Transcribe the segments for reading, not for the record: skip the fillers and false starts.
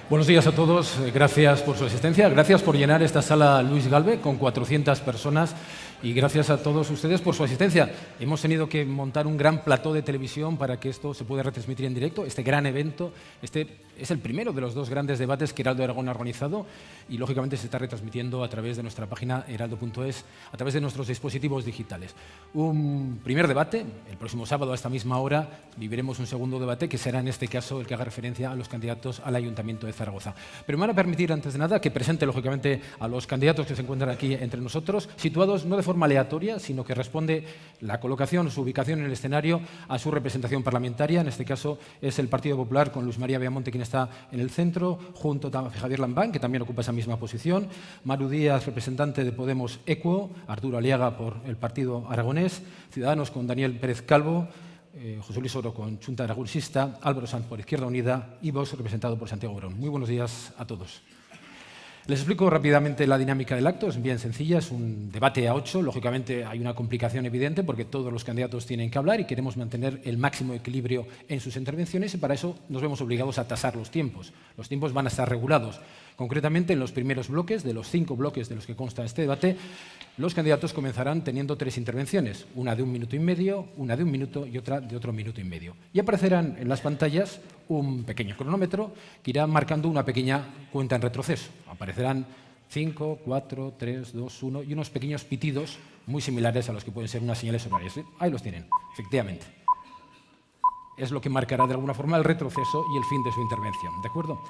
Buenos días a todos, gracias por su asistencia, gracias por llenar esta sala Luis Galve con 400 personas y gracias a todos ustedes por su asistencia. Hemos tenido que montar un gran plató de televisión para que esto se pueda retransmitir en directo, este gran evento. Este es el primero de los dos grandes debates que Heraldo Aragón ha organizado y, lógicamente, se está retransmitiendo a través de nuestra página heraldo.es, a través de nuestros dispositivos digitales. Un primer debate, el próximo sábado a esta misma hora viviremos un segundo debate que será en este caso el que haga referencia a los candidatos al Ayuntamiento de Zaragoza. Pero me van a permitir, antes de nada, que presente, lógicamente, a los candidatos que se encuentran aquí entre nosotros, situados no de forma aleatoria, sino que responde la colocación, su ubicación en el escenario a su representación parlamentaria. En este caso es el Partido Popular con Luis María Beamonte quien está en el centro, junto a Javier Lambán, que también ocupa esa misma posición, Maru Díaz, representante de Podemos Equo, Arturo Aliaga por el Partido Aragonés, Ciudadanos con Daniel Pérez Calvo, José Luis Oro con Xunta Aragonesista, Álvaro Sanz por Izquierda Unida y Vox representado por Santiago Brón. Muy buenos días a todos. Les explico rápidamente la dinámica del acto, es bien sencilla, es un debate a 8, lógicamente hay una complicación evidente porque todos los candidatos tienen que hablar y queremos mantener el máximo equilibrio en sus intervenciones y para eso nos vemos obligados a tasar los tiempos. Los tiempos van a estar regulados. Concretamente, en los primeros bloques, de los 5 bloques de los que consta este debate, los candidatos comenzarán teniendo 3 intervenciones, una de 1 minuto y medio, una de 1 minuto y otra de otro minuto y medio. Y aparecerán en las pantallas un pequeño cronómetro que irá marcando una pequeña cuenta en retroceso. Aparecerán 5, 4, 3, 2, 1 y unos pequeños pitidos muy similares a los que pueden ser unas señales horarias. Ahí los tienen, efectivamente. Es lo que marcará de alguna forma el retroceso y el fin de su intervención, ¿de acuerdo?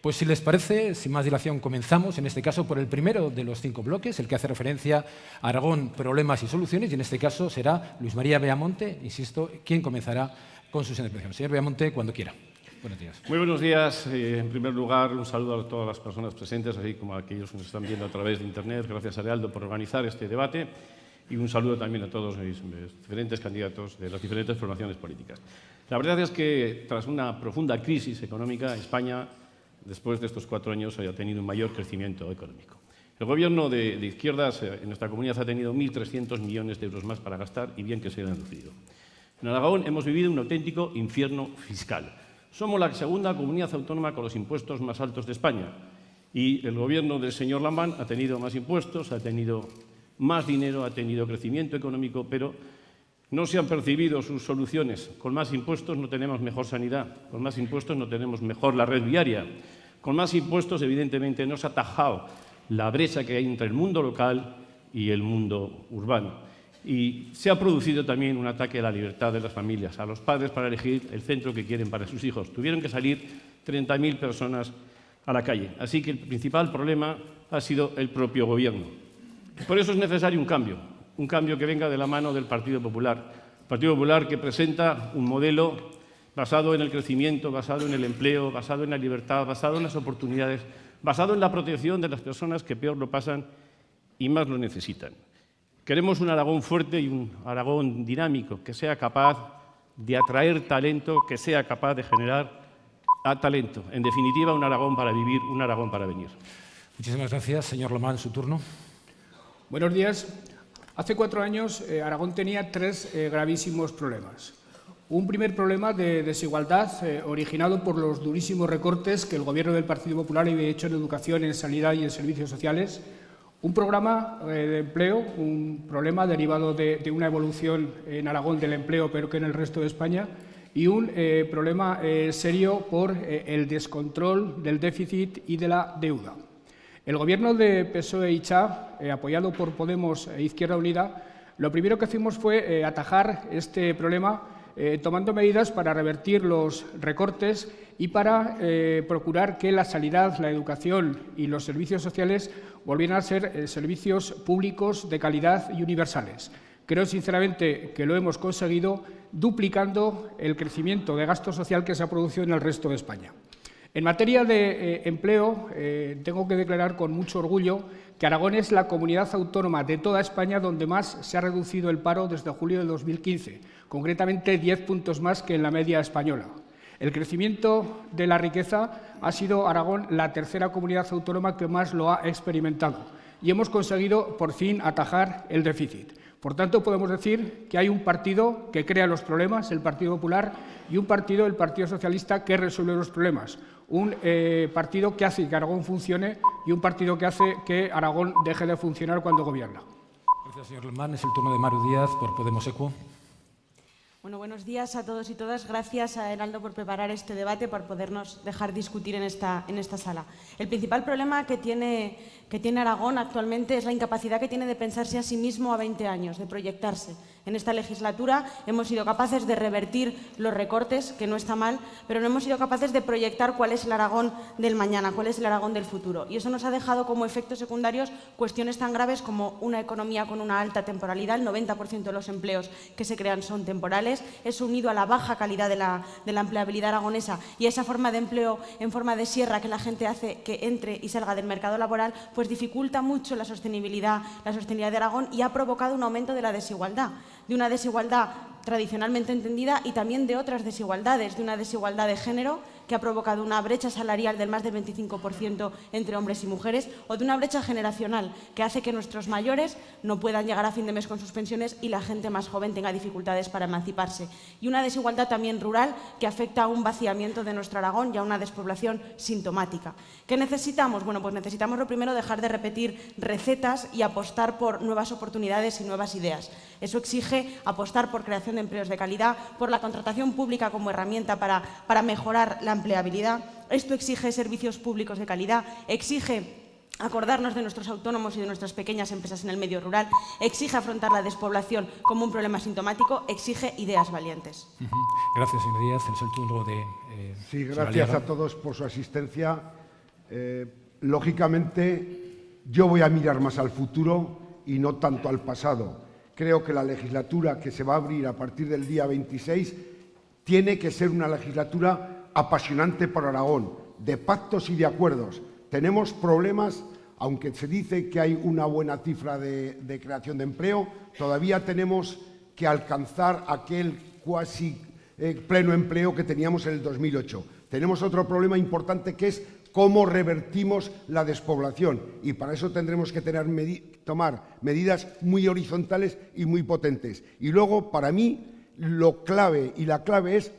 Pues si les parece, sin más dilación, comenzamos, en este caso por el primero de los 5 bloques, el que hace referencia a Aragón, problemas y soluciones, y en este caso será Luis María Beamonte, insisto, quien comenzará con sus intervenciones. Señor Beamonte, cuando quiera. Buenos días. Muy buenos días. En primer lugar, un saludo a todas las personas presentes, así como a aquellos que nos están viendo a través de Internet. Gracias a Heraldo por organizar este debate y un saludo también a todos mis diferentes candidatos de las diferentes formaciones políticas. La verdad es que tras una profunda crisis económica, España, después de estos 4 años, haya tenido un mayor crecimiento económico. El Gobierno de izquierdas en nuestra comunidad ha tenido 1.300 millones de euros más para gastar y bien que se han reducido. En Aragón hemos vivido un auténtico infierno fiscal. Somos la segunda comunidad autónoma con los impuestos más altos de España y el Gobierno del señor Lambán ha tenido más impuestos, ha tenido más dinero, ha tenido crecimiento económico, pero no se han percibido sus soluciones. Con más impuestos no tenemos mejor sanidad, con más impuestos no tenemos mejor la red viaria. Con más impuestos, evidentemente, no se ha atajado la brecha que hay entre el mundo local y el mundo urbano. Y se ha producido también un ataque a la libertad de las familias, a los padres para elegir el centro que quieren para sus hijos. Tuvieron que salir 30.000 personas a la calle. Así que el principal problema ha sido el propio Gobierno. Por eso es necesario un cambio que venga de la mano del Partido Popular. El Partido Popular que presenta un modelo basado en el crecimiento, basado en el empleo, basado en la libertad, basado en las oportunidades, basado en la protección de las personas que peor lo pasan y más lo necesitan. Queremos un Aragón fuerte y un Aragón dinámico, que sea capaz de atraer talento, que sea capaz de generar talento. En definitiva, un Aragón para vivir, un Aragón para venir. Muchísimas gracias. Señor Lambán, su turno. Buenos días. Hace 4 años Aragón tenía 3 gravísimos problemas. Un primer problema de desigualdad originado por los durísimos recortes que el Gobierno del Partido Popular había hecho en educación, en sanidad y en servicios sociales. Un programa de empleo, un problema derivado de una evolución en Aragón del empleo, pero que en el resto de España, y un problema serio por el descontrol del déficit y de la deuda. El Gobierno de PSOE y CHA, apoyado por Podemos e Izquierda Unida, lo primero que hicimos fue atajar este problema tomando medidas para revertir los recortes y para procurar que la sanidad, la educación y los servicios sociales volvieran a ser servicios públicos de calidad y universales. Creo sinceramente que lo hemos conseguido duplicando el crecimiento de gasto social que se ha producido en el resto de España. En materia de empleo, tengo que declarar con mucho orgullo que Aragón es la comunidad autónoma de toda España donde más se ha reducido el paro desde julio de 2015, concretamente 10 puntos más que en la media española. El crecimiento de la riqueza ha sido Aragón la tercera comunidad autónoma que más lo ha experimentado y hemos conseguido por fin atajar el déficit. Por tanto, podemos decir que hay un partido que crea los problemas, el Partido Popular, y un partido, el Partido Socialista, que resuelve los problemas. un partido que hace que Aragón funcione y un partido que hace que Aragón deje de funcionar cuando gobierna. Gracias, señor Lemán. Es el turno de Maru Díaz, por Podemos ECU. Bueno, buenos días a todos y todas. Gracias a Heraldo por preparar este debate, por podernos dejar discutir en esta sala. El principal problema que tiene Aragón actualmente es la incapacidad que tiene de pensarse a sí mismo a 20 años, de proyectarse. En esta legislatura hemos sido capaces de revertir los recortes, que no está mal, pero no hemos sido capaces de proyectar cuál es el Aragón del mañana, cuál es el Aragón del futuro. Y eso nos ha dejado como efectos secundarios cuestiones tan graves como una economía con una alta temporalidad. El 90% de los empleos que se crean son temporales. Eso, unido a la baja calidad de la empleabilidad aragonesa y a esa forma de empleo en forma de sierra que la gente hace que entre y salga del mercado laboral, pues dificulta mucho la sostenibilidad de Aragón y ha provocado un aumento de la desigualdad. De una desigualdad tradicionalmente entendida y también de otras desigualdades, de una desigualdad de género que ha provocado una brecha salarial del más del 25% entre hombres y mujeres, o de una brecha generacional que hace que nuestros mayores no puedan llegar a fin de mes con sus pensiones y la gente más joven tenga dificultades para emanciparse. Y una desigualdad también rural que afecta a un vaciamiento de nuestro Aragón y a una despoblación sintomática. ¿Qué necesitamos? Bueno, pues necesitamos lo primero dejar de repetir recetas y apostar por nuevas oportunidades y nuevas ideas. Eso exige apostar por creación de empleos de calidad, por la contratación pública como herramienta para mejorar la empleabilidad. Esto exige servicios públicos de calidad, exige acordarnos de nuestros autónomos y de nuestras pequeñas empresas en el medio rural, exige afrontar la despoblación como un problema sintomático, exige ideas valientes. Gracias, señor Díaz. Es el turno de... Sí, gracias a todos por su asistencia. Lógicamente, yo voy a mirar más al futuro y no tanto al pasado. Creo que la legislatura que se va a abrir a partir del día 26 tiene que ser una legislatura apasionante para Aragón, de pactos y de acuerdos. Tenemos problemas, aunque se dice que hay una buena cifra de creación de empleo, todavía tenemos que alcanzar aquel cuasi pleno empleo que teníamos en el 2008. Tenemos otro problema importante que es cómo revertimos la despoblación y para eso tendremos que tomar medidas muy horizontales y muy potentes. Y luego, para mí, la clave es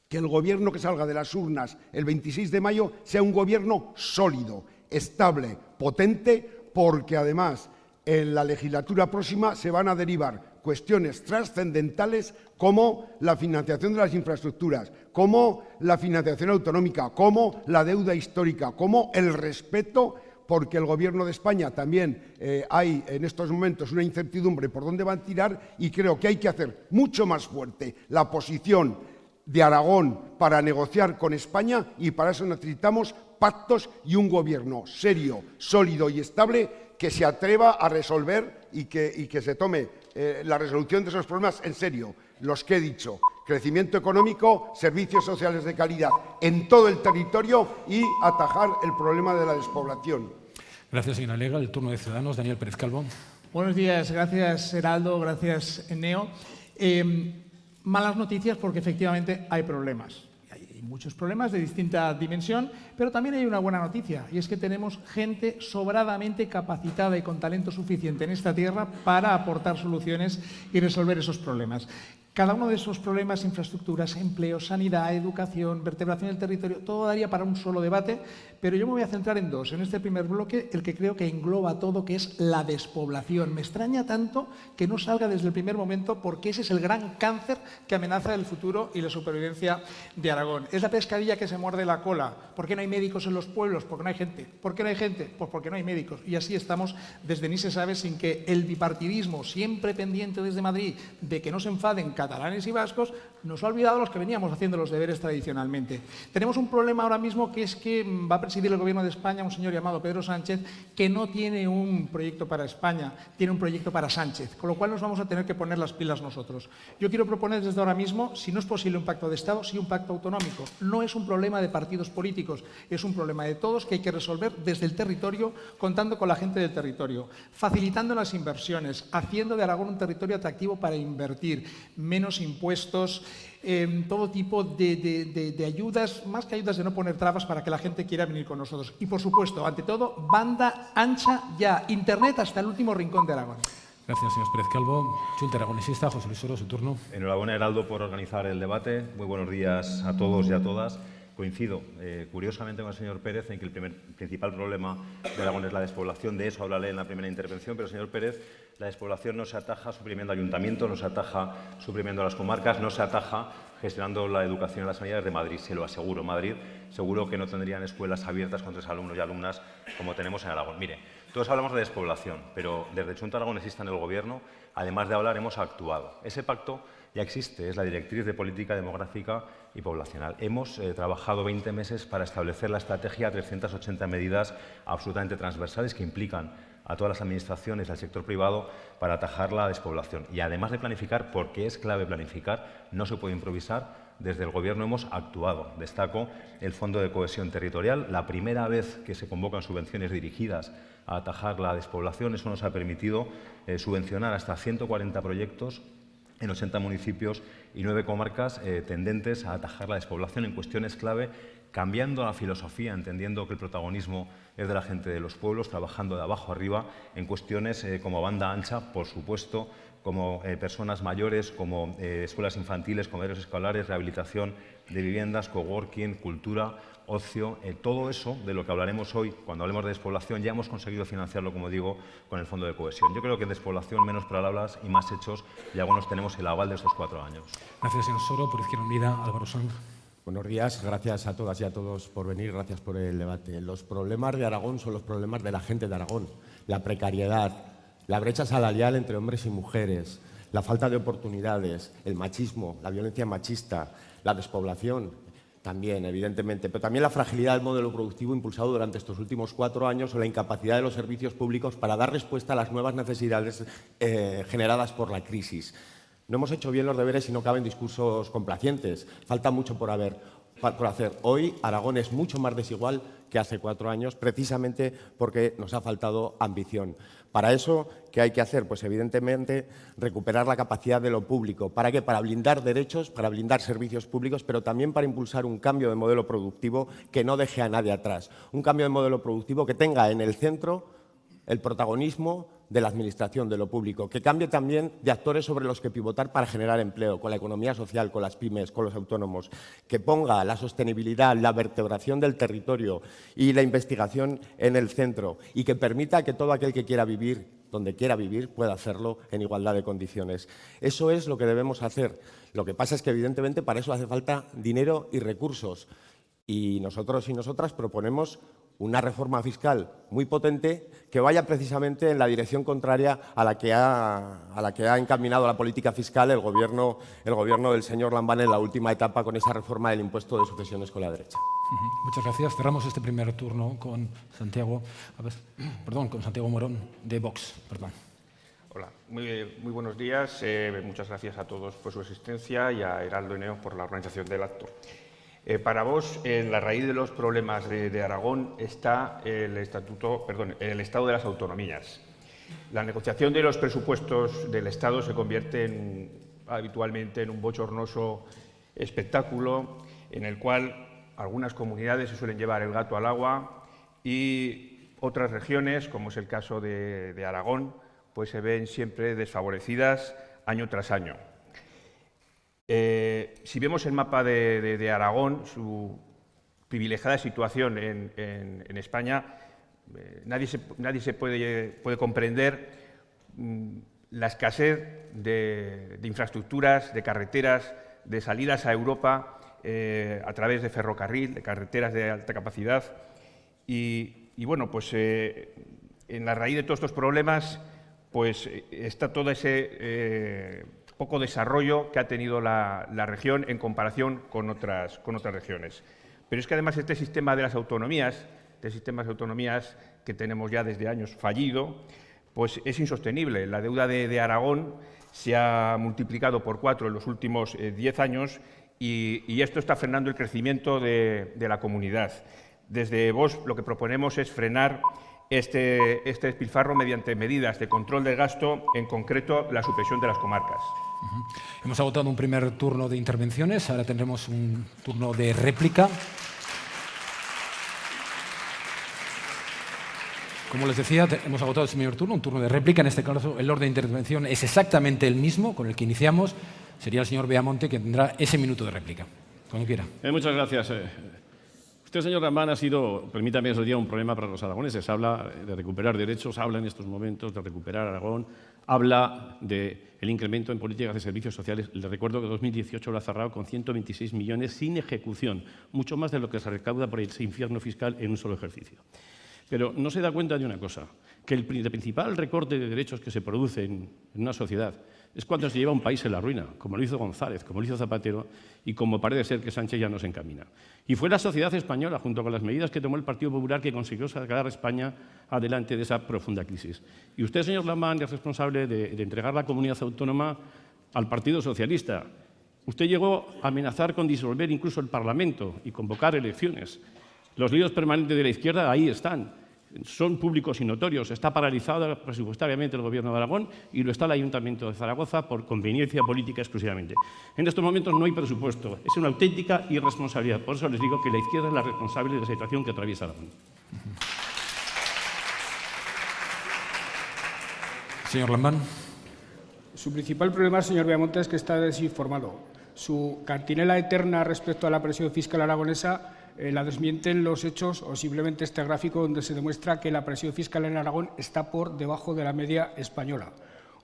que el gobierno que salga de las urnas el 26 de mayo sea un gobierno sólido, estable, potente, porque además en la legislatura próxima se van a derivar cuestiones trascendentales como la financiación de las infraestructuras, como la financiación autonómica, como la deuda histórica, como el respeto, porque el Gobierno de España también hay en estos momentos una incertidumbre por dónde van a tirar y creo que hay que hacer mucho más fuerte la posición de Aragón para negociar con España y para eso necesitamos pactos y un gobierno serio, sólido y estable que se atreva a resolver y que se tome la resolución de esos problemas en serio, los que he dicho, crecimiento económico, servicios sociales de calidad en todo el territorio y atajar el problema de la despoblación. Gracias, señora Lega. El turno de Ciudadanos, Daniel Pérez Calvo. Buenos días, gracias Heraldo, gracias Neo. Malas noticias porque efectivamente hay problemas. Hay muchos problemas de distinta dimensión, pero también hay una buena noticia y es que tenemos gente sobradamente capacitada y con talento suficiente en esta tierra para aportar soluciones y resolver esos problemas. Cada uno de esos problemas, infraestructuras, empleo, sanidad, educación, vertebración del territorio, todo daría para un solo debate, pero yo me voy a centrar en dos. En este primer bloque, el que creo que engloba todo, que es la despoblación. Me extraña tanto que no salga desde el primer momento porque ese es el gran cáncer que amenaza el futuro y la supervivencia de Aragón. Es la pescadilla que se muerde la cola. ¿Por qué no hay médicos en los pueblos? Porque no hay gente. ¿Por qué no hay gente? Pues porque no hay médicos. Y así estamos desde ni se sabe sin que el bipartidismo, siempre pendiente desde Madrid de que no se enfaden catalanes y vascos, nos ha olvidado los que veníamos haciendo los deberes tradicionalmente. Tenemos un problema ahora mismo que es que va a presidir el Gobierno de España un señor llamado Pedro Sánchez que no tiene un proyecto para España, tiene un proyecto para Sánchez, con lo cual nos vamos a tener que poner las pilas nosotros. Yo quiero proponer desde ahora mismo, si no es posible un pacto de Estado, sí un pacto autonómico. No es un problema de partidos políticos, es un problema de todos que hay que resolver desde el territorio, contando con la gente del territorio, facilitando las inversiones, haciendo de Aragón un territorio atractivo para invertir, menos impuestos, todo tipo de ayudas, más que ayudas de no poner trabas para que la gente quiera venir con nosotros. Y, por supuesto, ante todo, banda ancha ya, Internet hasta el último rincón de Aragón. Gracias, señor Pérez Calvo. Junta Aragonesista, José Luis Oro, su turno. Enhorabuena, Heraldo, por organizar el debate. Muy buenos días a todos y a todas. Coincido, curiosamente, con el señor Pérez en que el principal problema de Aragón es la despoblación. De eso hablaré en la primera intervención, pero, señor Pérez, la despoblación no se ataja suprimiendo ayuntamientos, no se ataja suprimiendo las comarcas, no se ataja gestionando la educación y la sanidad de Madrid, se lo aseguro. Madrid seguro que no tendrían escuelas abiertas con 3 alumnos y alumnas como tenemos en Aragón. Mire, todos hablamos de despoblación, pero desde Chunta Aragonesista en el Gobierno, además de hablar, hemos actuado. Ese pacto ya existe, es la Directriz de Política Demográfica y Poblacional. Hemos trabajado 20 meses para establecer la estrategia, 380 medidas absolutamente transversales que implican a todas las administraciones, al sector privado, para atajar la despoblación. Y además de planificar, porque es clave planificar, no se puede improvisar, desde el Gobierno hemos actuado. Destaco el Fondo de Cohesión Territorial, la primera vez que se convocan subvenciones dirigidas a atajar la despoblación. Eso nos ha permitido subvencionar hasta 140 proyectos en 80 municipios y 9 comarcas tendentes a atajar la despoblación en cuestiones clave, cambiando la filosofía, entendiendo que el protagonismo es de la gente de los pueblos, trabajando de abajo arriba en cuestiones como banda ancha, por supuesto, como personas mayores, como escuelas infantiles, comedores escolares, rehabilitación de viviendas, coworking, cultura, ocio, todo eso de lo que hablaremos hoy cuando hablemos de despoblación ya hemos conseguido financiarlo, como digo, con el Fondo de Cohesión. Yo creo que despoblación, menos palabras y más hechos, y algunos tenemos el aval de estos 4 años. Gracias, señor Soro. Por Izquierda Unida, Álvaro Sanz. Buenos días, gracias a todas y a todos por venir, gracias por el debate. Los problemas de Aragón son los problemas de la gente de Aragón. La precariedad, la brecha salarial entre hombres y mujeres, la falta de oportunidades, el machismo, la violencia machista, la despoblación también, evidentemente, pero también la fragilidad del modelo productivo impulsado durante estos últimos 4 años o la incapacidad de los servicios públicos para dar respuesta a las nuevas necesidades generadas por la crisis. No hemos hecho bien los deberes y no caben discursos complacientes. Falta mucho por hacer. Hoy Aragón es mucho más desigual que hace 4 años, precisamente porque nos ha faltado ambición. Para eso, ¿qué hay que hacer? Pues evidentemente recuperar la capacidad de lo público. ¿Para qué? Para blindar derechos, para blindar servicios públicos, pero también para impulsar un cambio de modelo productivo que no deje a nadie atrás. Un cambio de modelo productivo que tenga en el centro el protagonismo de la administración, de lo público, que cambie también de actores sobre los que pivotar para generar empleo, con la economía social, con las pymes, con los autónomos, que ponga la sostenibilidad, la vertebración del territorio y la investigación en el centro y que permita que todo aquel que quiera vivir donde quiera vivir pueda hacerlo en igualdad de condiciones. Eso es lo que debemos hacer. Lo que pasa es que, evidentemente, para eso hace falta dinero y recursos. Y nosotros y nosotras proponemos una reforma fiscal muy potente que vaya precisamente en la dirección contraria a la que ha encaminado la política fiscal el gobierno del señor Lambán en la última etapa con esa reforma del impuesto de sucesiones con la derecha. Muchas gracias. Cerramos este primer turno con Santiago Morón, de Vox. Perdón. Hola, muy buenos días. Muchas gracias a todos por su asistencia y a Heraldo y Neo por la organización del acto. Para vos, en la raíz de los problemas de Aragón está el Estado de las Autonomías. La negociación de los presupuestos del Estado se convierte habitualmente en un bochornoso espectáculo en el cual algunas comunidades se suelen llevar el gato al agua y otras regiones, como es el caso de Aragón, pues se ven siempre desfavorecidas año tras año. Si vemos el mapa de Aragón, su privilegiada situación en España, nadie se puede comprender la escasez de infraestructuras, de carreteras, de salidas a Europa a través de ferrocarril, de carreteras de alta capacidad. Y bueno, pues en la raíz de todos estos problemas pues está todo ese poco desarrollo que ha tenido la región en comparación con otras regiones. Pero es que además este sistema de las autonomías, que tenemos ya desde años fallido, pues es insostenible. La deuda de Aragón se ha multiplicado por 4 en los últimos 10 años y esto está frenando el crecimiento de la comunidad. Desde Vox lo que proponemos es frenar este despilfarro mediante medidas de control del gasto, en concreto la supresión de las comarcas. Hemos agotado un primer turno de intervenciones, ahora tendremos un turno de réplica. Como les decía, hemos agotado el primer turno, un turno de réplica. En este caso, el orden de intervención es exactamente el mismo con el que iniciamos. Sería el señor Beamonte que tendrá ese minuto de réplica. Cuando quiera. Muchas gracias. Usted, señor Lamán, ha sido, permítame que diga, un problema para los aragoneses. Habla de recuperar derechos, habla en estos momentos de recuperar Aragón, habla del incremento en políticas de servicios sociales. Le recuerdo que 2018 lo ha cerrado con 126 millones sin ejecución, mucho más de lo que se recauda por ese infierno fiscal en un solo ejercicio. Pero no se da cuenta de una cosa, que el principal recorte de derechos que se produce en una sociedad es cuando se lleva a un país en la ruina, como lo hizo González, como lo hizo Zapatero y como parece ser que Sánchez ya nos encamina. Y fue la sociedad española, junto con las medidas que tomó el Partido Popular, que consiguió sacar a España adelante de esa profunda crisis. Y usted, señor Lamán, es responsable de entregar la comunidad autónoma al Partido Socialista. Usted llegó a amenazar con disolver incluso el Parlamento y convocar elecciones. Los líos permanentes de la izquierda ahí están. Son públicos y notorios. Está paralizado presupuestariamente el Gobierno de Aragón y lo está el Ayuntamiento de Zaragoza por conveniencia política exclusivamente. En estos momentos no hay presupuesto. Es una auténtica irresponsabilidad. Por eso les digo que la izquierda es la responsable de la situación que atraviesa Aragón. Señor Lamán. Su principal problema, señor Viamonte, es que está desinformado. Su cantinela eterna respecto a la presión fiscal aragonesa la desmienten los hechos o simplemente este gráfico donde se demuestra que la presión fiscal en Aragón está por debajo de la media española.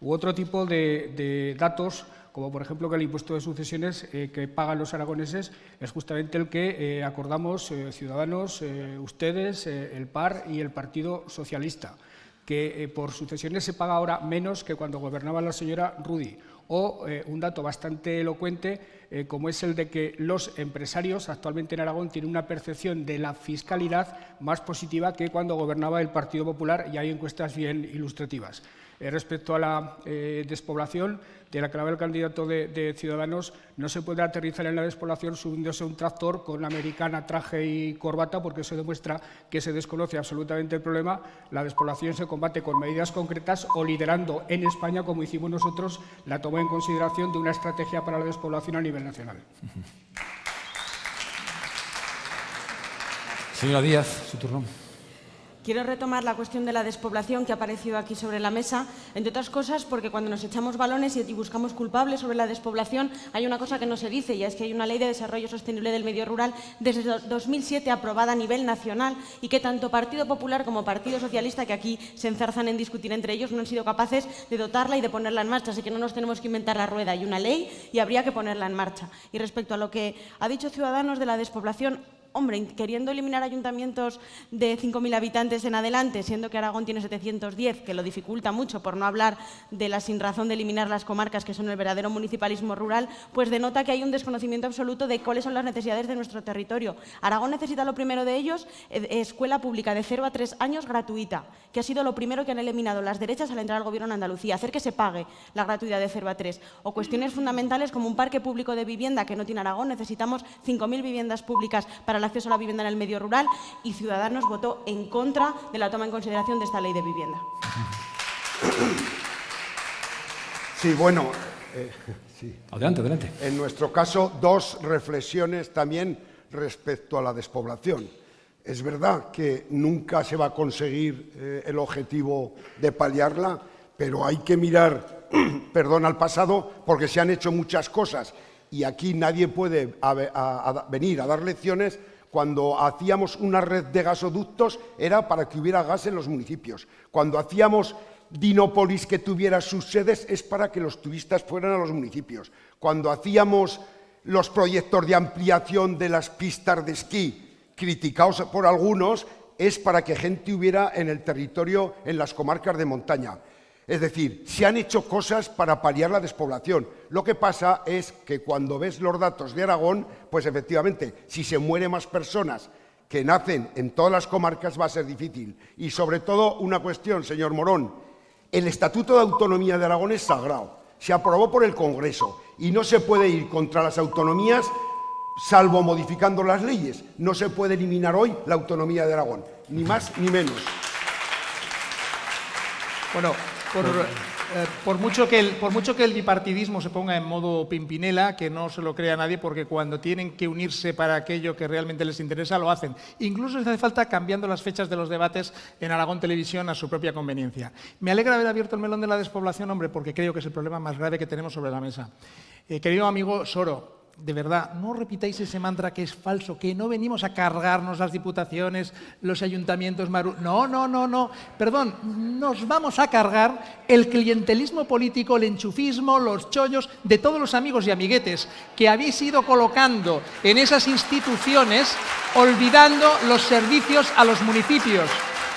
U otro tipo de datos, como por ejemplo que el impuesto de sucesiones que pagan los aragoneses es justamente el que acordamos Ciudadanos, ustedes, el PAR y el Partido Socialista, que por sucesiones se paga ahora menos que cuando gobernaba la señora Rudy. O un dato bastante elocuente, como es el de que los empresarios actualmente en Aragón tienen una percepción de la fiscalidad más positiva que cuando gobernaba el Partido Popular, y hay encuestas bien ilustrativas. Respecto a la despoblación, de la que hablaba el candidato de Ciudadanos, no se puede aterrizar en la despoblación subiéndose a un tractor con americana, traje y corbata, porque eso demuestra que se desconoce absolutamente el problema. La despoblación se combate con medidas concretas o liderando en España, como hicimos nosotros, la toma en consideración de una estrategia para la despoblación a nivel nacional. Señora Díaz, su turno. Quiero retomar la cuestión de la despoblación que ha aparecido aquí sobre la mesa, entre otras cosas porque cuando nos echamos balones y buscamos culpables sobre la despoblación hay una cosa que no se dice, y es que hay una ley de desarrollo sostenible del medio rural desde 2007 aprobada a nivel nacional y que tanto Partido Popular como Partido Socialista, que aquí se enzarzan en discutir entre ellos, no han sido capaces de dotarla y de ponerla en marcha. Así que no nos tenemos que inventar la rueda, hay una ley y habría que ponerla en marcha. Y respecto a lo que ha dicho Ciudadanos de la despoblación, hombre, queriendo eliminar ayuntamientos de 5.000 habitantes en adelante, siendo que Aragón tiene 710, que lo dificulta mucho, por no hablar de la sinrazón de eliminar las comarcas, que son el verdadero municipalismo rural, pues denota que hay un desconocimiento absoluto de cuáles son las necesidades de nuestro territorio. Aragón necesita, lo primero de ellos, escuela pública de 0 a 3 años gratuita, que ha sido lo primero que han eliminado las derechas al entrar al Gobierno en Andalucía, hacer que se pague la gratuidad de 0 a 3. O cuestiones fundamentales como un parque público de vivienda que no tiene Aragón. Necesitamos 5.000 viviendas públicas para el acceso a la vivienda en el medio rural, y Ciudadanos votó en contra de la toma en consideración de esta ley de vivienda. Sí, bueno. Sí. Adelante, adelante. En nuestro caso, dos reflexiones también respecto a la despoblación. Es verdad que nunca se va a conseguir el objetivo de paliarla, pero hay que mirar, perdón, al pasado, porque se han hecho muchas cosas y aquí nadie puede venir a dar lecciones. Cuando hacíamos una red de gasoductos era para que hubiera gas en los municipios. Cuando hacíamos Dinópolis que tuviera sus sedes es para que los turistas fueran a los municipios. Cuando hacíamos los proyectos de ampliación de las pistas de esquí, criticados por algunos, es para que gente hubiera en el territorio, en las comarcas de montaña. Es decir, se han hecho cosas para paliar la despoblación. Lo que pasa es que cuando ves los datos de Aragón, pues efectivamente, si se mueren más personas que nacen en todas las comarcas va a ser difícil. Y sobre todo una cuestión, señor Morón, el Estatuto de Autonomía de Aragón es sagrado, se aprobó por el Congreso y no se puede ir contra las autonomías salvo modificando las leyes. No se puede eliminar hoy la autonomía de Aragón, ni más ni menos. Bueno, por mucho que el bipartidismo se ponga en modo Pimpinela, que no se lo crea nadie, porque cuando tienen que unirse para aquello que realmente les interesa, lo hacen. Incluso les hace falta cambiando las fechas de los debates en Aragón Televisión a su propia conveniencia. Me alegra haber abierto el melón de la despoblación, hombre, porque creo que es el problema más grave que tenemos sobre la mesa. Querido amigo Soro, de verdad, no repitáis ese mantra que es falso, que no venimos a cargarnos las diputaciones, los ayuntamientos, no. Perdón, nos vamos a cargar el clientelismo político, el enchufismo, los chollos de todos los amigos y amiguetes que habéis ido colocando en esas instituciones, olvidando los servicios a los municipios.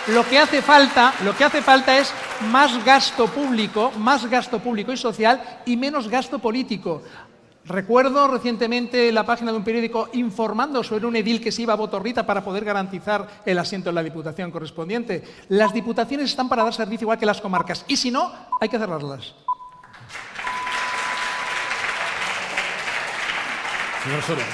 Lo que hace falta es más gasto público y social y menos gasto político. Recuerdo recientemente la página de un periódico informando sobre un edil que se iba a Botorrita para poder garantizar el asiento en la diputación correspondiente. Las diputaciones están para dar servicio igual que las comarcas y si no, hay que cerrarlas. Señor Soria.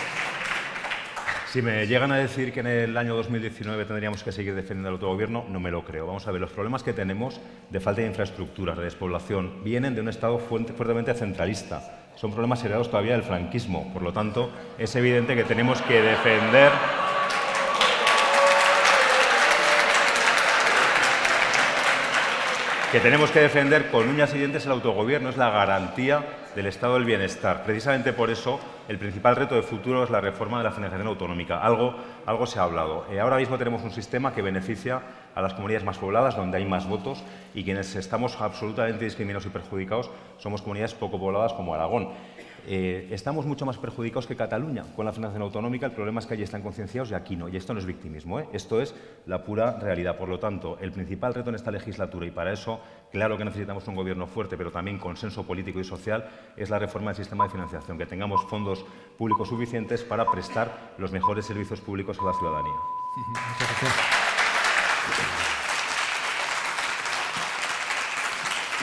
Si me llegan a decir que en el año 2019 tendríamos que seguir defendiendo el autogobierno, no me lo creo. Vamos a ver, los problemas que tenemos de falta de infraestructuras, de despoblación, vienen de un Estado fuertemente centralista. Son problemas heredados todavía del franquismo. Por lo tanto, es evidente que tenemos que defender... con uñas y dientes el autogobierno, es la garantía del estado del bienestar. Precisamente por eso, el principal reto de futuro es la reforma de la financiación autonómica. Algo se ha hablado. Ahora mismo tenemos un sistema que beneficia a las comunidades más pobladas, donde hay más votos, y quienes estamos absolutamente discriminados y perjudicados somos comunidades poco pobladas como Aragón. Estamos mucho más perjudicados que Cataluña con la financiación autonómica. El problema es que allí están concienciados y aquí no. Y esto no es victimismo, esto es la pura realidad. Por lo tanto, el principal reto en esta legislatura, y para eso, claro que necesitamos un gobierno fuerte, pero también consenso político y social, es la reforma del sistema de financiación, que tengamos fondos públicos suficientes para prestar los mejores servicios públicos a la ciudadanía. Muchas gracias.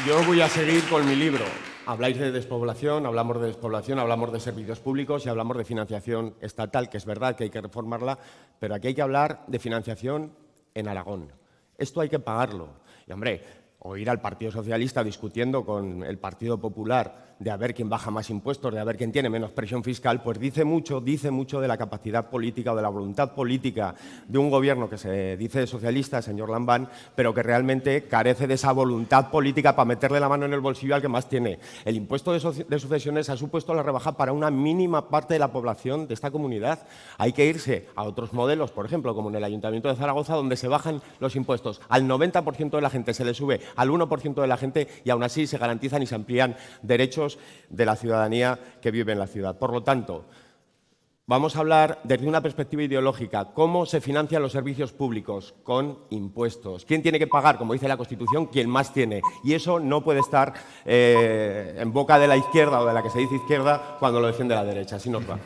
Yo voy a seguir con mi libro. Habláis de despoblación, hablamos de servicios públicos y hablamos de financiación estatal, que es verdad que hay que reformarla, pero aquí hay que hablar de financiación en Aragón. Esto hay que pagarlo. Y, hombre, oír al Partido Socialista discutiendo con el Partido Popular de a ver quién baja más impuestos, de a ver quién tiene menos presión fiscal, pues dice mucho de la capacidad política o de la voluntad política de un gobierno que se dice socialista, señor Lambán, pero que realmente carece de esa voluntad política para meterle la mano en el bolsillo al que más tiene. El impuesto de sucesiones ha supuesto la rebaja para una mínima parte de la población de esta comunidad. Hay que irse a otros modelos, por ejemplo, como en el Ayuntamiento de Zaragoza, donde se bajan los impuestos. Al 90% de la gente se le sube al 1% de la gente y aún así se garantizan y se amplían derechos de la ciudadanía que vive en la ciudad. Por lo tanto, vamos a hablar desde una perspectiva ideológica. ¿Cómo se financian los servicios públicos? Con impuestos. ¿Quién tiene que pagar? Como dice la Constitución, quien más tiene. Y eso no puede estar en boca de la izquierda o de la que se dice izquierda cuando lo defiende la derecha. Así nos va.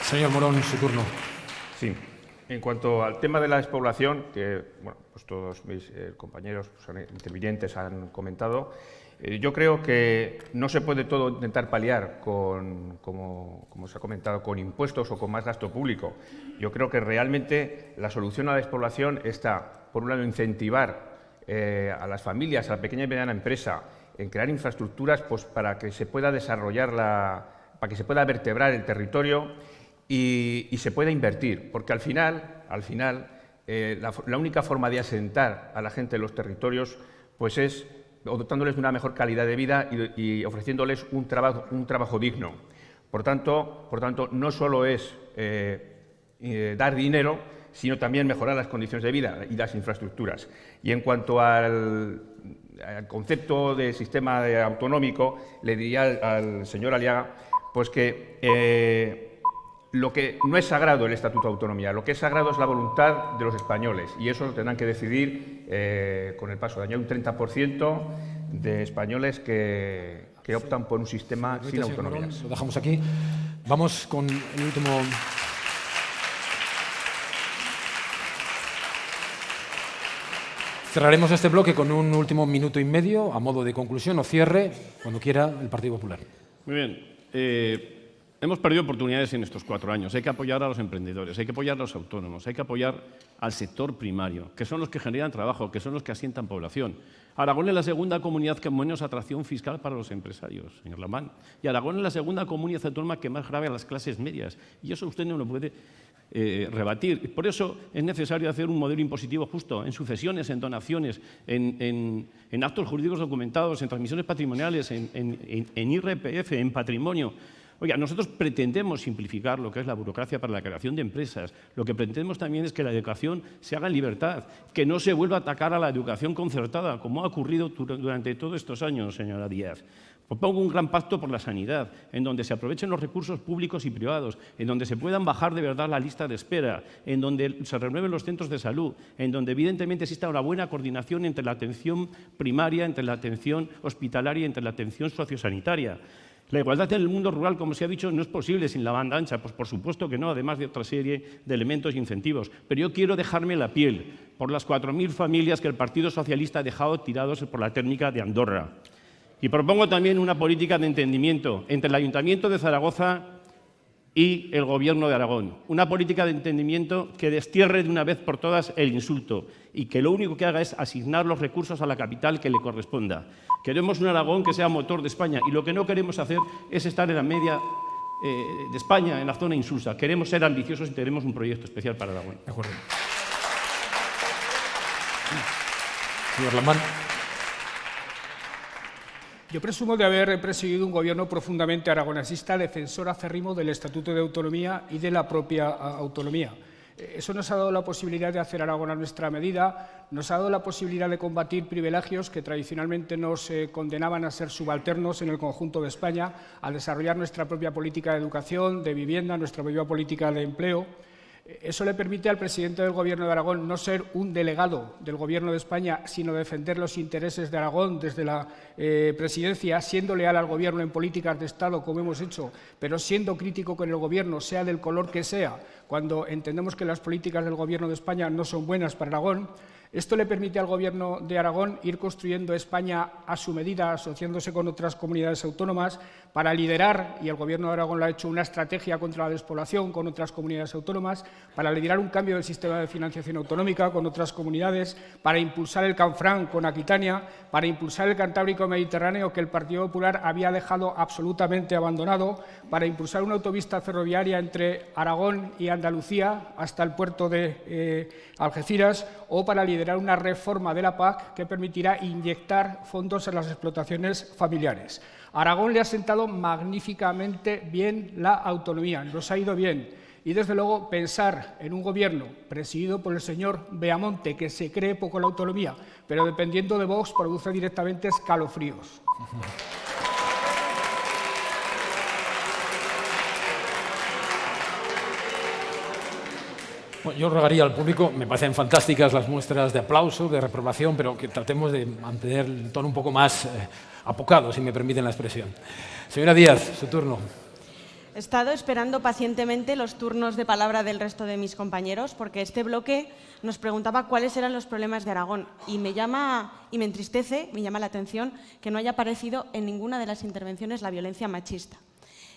Señor Morón, su turno. Sí. En cuanto al tema de la despoblación, que bueno, pues todos mis compañeros intervinientes han comentado, yo creo que no se puede todo intentar paliar como se ha comentado, con impuestos o con más gasto público. Yo creo que realmente la solución a la despoblación está, por un lado, incentivar a las familias, a la pequeña y mediana empresa, en crear infraestructuras pues, para que se pueda desarrollar, para que se pueda vertebrar el territorio y se pueda invertir, porque al final la única forma de asentar a la gente en los territorios pues es dotándoles de una mejor calidad de vida y ofreciéndoles un trabajo digno. Por tanto, no solo es dar dinero, sino también mejorar las condiciones de vida y las infraestructuras. Y en cuanto al concepto de sistema autonómico, le diría al señor Aliaga pues que lo que no es sagrado el Estatuto de Autonomía, lo que es sagrado es la voluntad de los españoles y eso lo tendrán que decidir con el paso de año. Un 30% de españoles que optan por un sistema sin autonomía. Lo dejamos aquí. Vamos con el último. Cerraremos este bloque con un último minuto y medio a modo de conclusión o cierre, cuando quiera, el Partido Popular. Muy bien. Hemos perdido oportunidades en estos 4 años. Hay que apoyar a los emprendedores, hay que apoyar a los autónomos, hay que apoyar al sector primario, que son los que generan trabajo, que son los que asientan población. Aragón es la segunda comunidad que menos atracción fiscal para los empresarios, señor Lambán. Y Aragón es la segunda comunidad autónoma que más grave a las clases medias. Y eso usted no lo puede rebatir. Por eso es necesario hacer un modelo impositivo justo en sucesiones, en donaciones, en actos jurídicos documentados, en transmisiones patrimoniales, en IRPF, en patrimonio. Oiga, nosotros pretendemos simplificar lo que es la burocracia para la creación de empresas. Lo que pretendemos también es que la educación se haga en libertad, que no se vuelva a atacar a la educación concertada, como ha ocurrido durante todos estos años, señora Díaz. Propongo un gran pacto por la sanidad, en donde se aprovechen los recursos públicos y privados, en donde se puedan bajar de verdad la lista de espera, en donde se renueven los centros de salud, en donde evidentemente exista una buena coordinación entre la atención primaria, entre la atención hospitalaria y entre la atención sociosanitaria. La igualdad en el mundo rural, como se ha dicho, no es posible sin la banda ancha, pues por supuesto que no, además de otra serie de elementos y incentivos. Pero yo quiero dejarme la piel por las 4.000 familias que el Partido Socialista ha dejado tirados por la térmica de Andorra. Y propongo también una política de entendimiento entre el Ayuntamiento de Zaragoza y el Gobierno de Aragón. Una política de entendimiento que destierre de una vez por todas el insulto y que lo único que haga es asignar los recursos a la capital que le corresponda. Queremos un Aragón que sea motor de España y lo que no queremos hacer es estar en la media de España, en la zona insulsa. Queremos ser ambiciosos y tenemos un proyecto especial para Aragón. De acuerdo. Señor Lamán. Yo presumo de haber presidido un gobierno profundamente aragonesista, defensor acérrimo del Estatuto de Autonomía y de la propia autonomía. Eso nos ha dado la posibilidad de hacer Aragón a nuestra medida, nos ha dado la posibilidad de combatir privilegios que tradicionalmente nos condenaban a ser subalternos en el conjunto de España, a desarrollar nuestra propia política de educación, de vivienda, nuestra propia política de empleo. Eso le permite al presidente del Gobierno de Aragón no ser un delegado del Gobierno de España, sino defender los intereses de Aragón desde la presidencia, siendo leal al Gobierno en políticas de Estado, como hemos hecho, pero siendo crítico con el Gobierno, sea del color que sea, cuando entendemos que las políticas del Gobierno de España no son buenas para Aragón. Esto le permite al Gobierno de Aragón ir construyendo España a su medida, asociándose con otras comunidades autónomas, para liderar, y el Gobierno de Aragón lo ha hecho, una estrategia contra la despoblación con otras comunidades autónomas, para liderar un cambio del sistema de financiación autonómica con otras comunidades, para impulsar el Canfranc con Aquitania, para impulsar el Cantábrico Mediterráneo, que el Partido Popular había dejado absolutamente abandonado, para impulsar una autovía ferroviaria entre Aragón y Andalucía hasta el puerto de Algeciras, o para liderar una reforma de la PAC que permitirá inyectar fondos en las explotaciones familiares. A Aragón le ha sentado magníficamente bien la autonomía, nos ha ido bien. Y, desde luego, pensar en un gobierno presidido por el señor Beamonte, que se cree poco la autonomía, pero dependiendo de Vox, produce directamente escalofríos. Bueno, yo rogaría al público, me parecen fantásticas las muestras de aplauso, de reprobación, pero que tratemos de mantener el tono un poco más apocado, si me permiten la expresión. Señora Díaz, su turno. He estado esperando pacientemente los turnos de palabra del resto de mis compañeros, porque este bloque nos preguntaba cuáles eran los problemas de Aragón. Y me entristece, me llama la atención que no haya aparecido en ninguna de las intervenciones la violencia machista.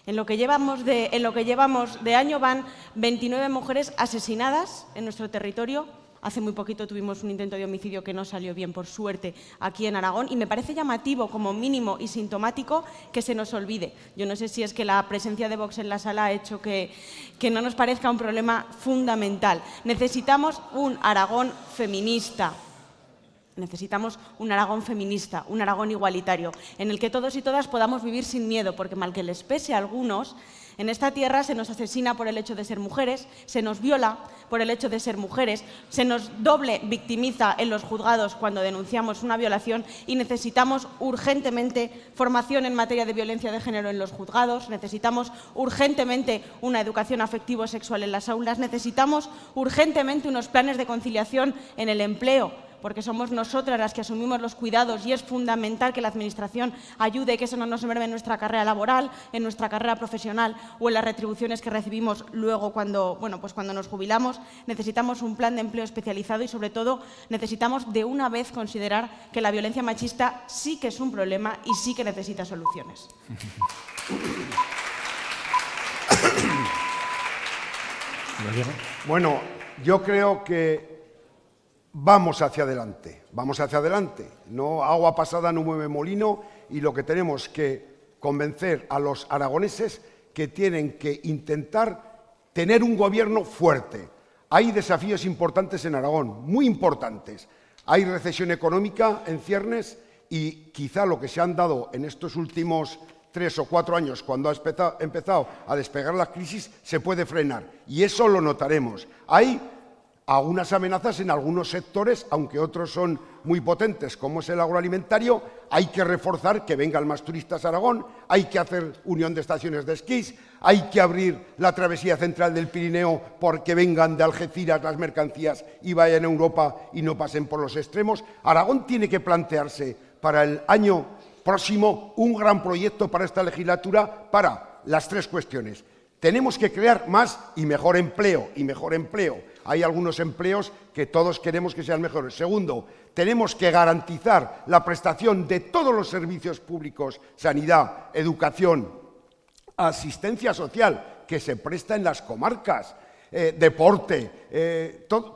En lo que llevamos de año van 29 mujeres asesinadas en nuestro territorio. Hace muy poquito tuvimos un intento de homicidio que no salió bien, por suerte, aquí en Aragón, y me parece llamativo, como mínimo y sintomático, que se nos olvide. Yo no sé si es que la presencia de Vox en la sala ha hecho que no nos parezca un problema fundamental. Necesitamos un Aragón feminista. Necesitamos un Aragón feminista, un Aragón igualitario, en el que todos y todas podamos vivir sin miedo, porque mal que les pese a algunos, en esta tierra se nos asesina por el hecho de ser mujeres, se nos viola por el hecho de ser mujeres, se nos doble victimiza en los juzgados cuando denunciamos una violación y necesitamos urgentemente formación en materia de violencia de género en los juzgados, necesitamos urgentemente una educación afectivo-sexual en las aulas, necesitamos urgentemente unos planes de conciliación en el empleo, porque somos nosotras las que asumimos los cuidados y es fundamental que la Administración ayude, que eso no nos merme en nuestra carrera laboral, en nuestra carrera profesional o en las retribuciones que recibimos luego cuando nos jubilamos. Necesitamos un plan de empleo especializado y, sobre todo, necesitamos de una vez considerar que la violencia machista sí que es un problema y sí que necesita soluciones. Bueno, yo creo que vamos hacia adelante, no agua pasada no mueve molino, y lo que tenemos que convencer a los aragoneses que tienen que intentar tener un gobierno fuerte. Hay desafíos importantes en Aragón, muy importantes. Hay recesión económica en ciernes y quizá lo que se han dado en estos últimos 3 o 4 años, cuando ha empezado a despegar la crisis, se puede frenar. Y eso lo notaremos. Hay algunas amenazas en algunos sectores, aunque otros son muy potentes, como es el agroalimentario. Hay que reforzar que vengan más turistas a Aragón, hay que hacer unión de estaciones de esquís, hay que abrir la travesía central del Pirineo porque vengan de Algeciras las mercancías y vayan a Europa y no pasen por los extremos. Aragón tiene que plantearse para el año próximo un gran proyecto para esta legislatura para las 3 cuestiones. Tenemos que crear más y mejor empleo, Hay algunos empleos que todos queremos que sean mejores. Segundo, tenemos que garantizar la prestación de todos los servicios públicos, sanidad, educación, asistencia social, que se presta en las comarcas, deporte,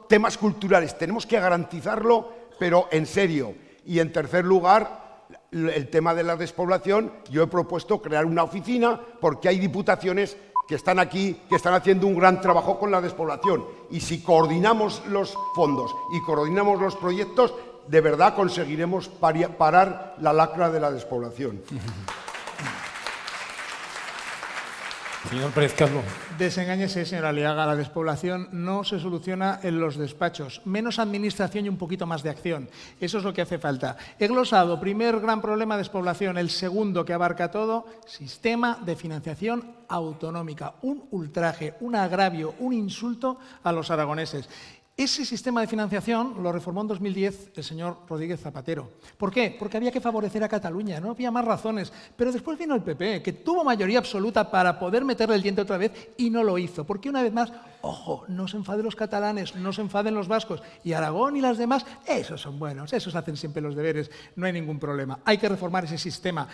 temas culturales. Tenemos que garantizarlo, pero en serio. Y en tercer lugar, el tema de la despoblación. Yo he propuesto crear una oficina porque hay diputaciones que están aquí, que están haciendo un gran trabajo con la despoblación. Y si coordinamos los fondos y coordinamos los proyectos, de verdad conseguiremos parar la lacra de la despoblación. Señor Pérez Calvo. Desengáñese, señora Aliaga, la despoblación no se soluciona en los despachos. Menos administración y un poquito más de acción. Eso es lo que hace falta. He glosado, primer gran problema de despoblación. El segundo, que abarca todo, sistema de financiación autonómica. Un ultraje, un agravio, un insulto a los aragoneses. Ese sistema de financiación lo reformó en 2010 el señor Rodríguez Zapatero. ¿Por qué? Porque había que favorecer a Cataluña, no había más razones. Pero después vino el PP, que tuvo mayoría absoluta para poder meterle el diente otra vez y no lo hizo. Porque una vez más, ojo, no se enfaden los catalanes, no se enfaden los vascos. Y Aragón y las demás, esos son buenos, esos hacen siempre los deberes, no hay ningún problema. Hay que reformar ese sistema.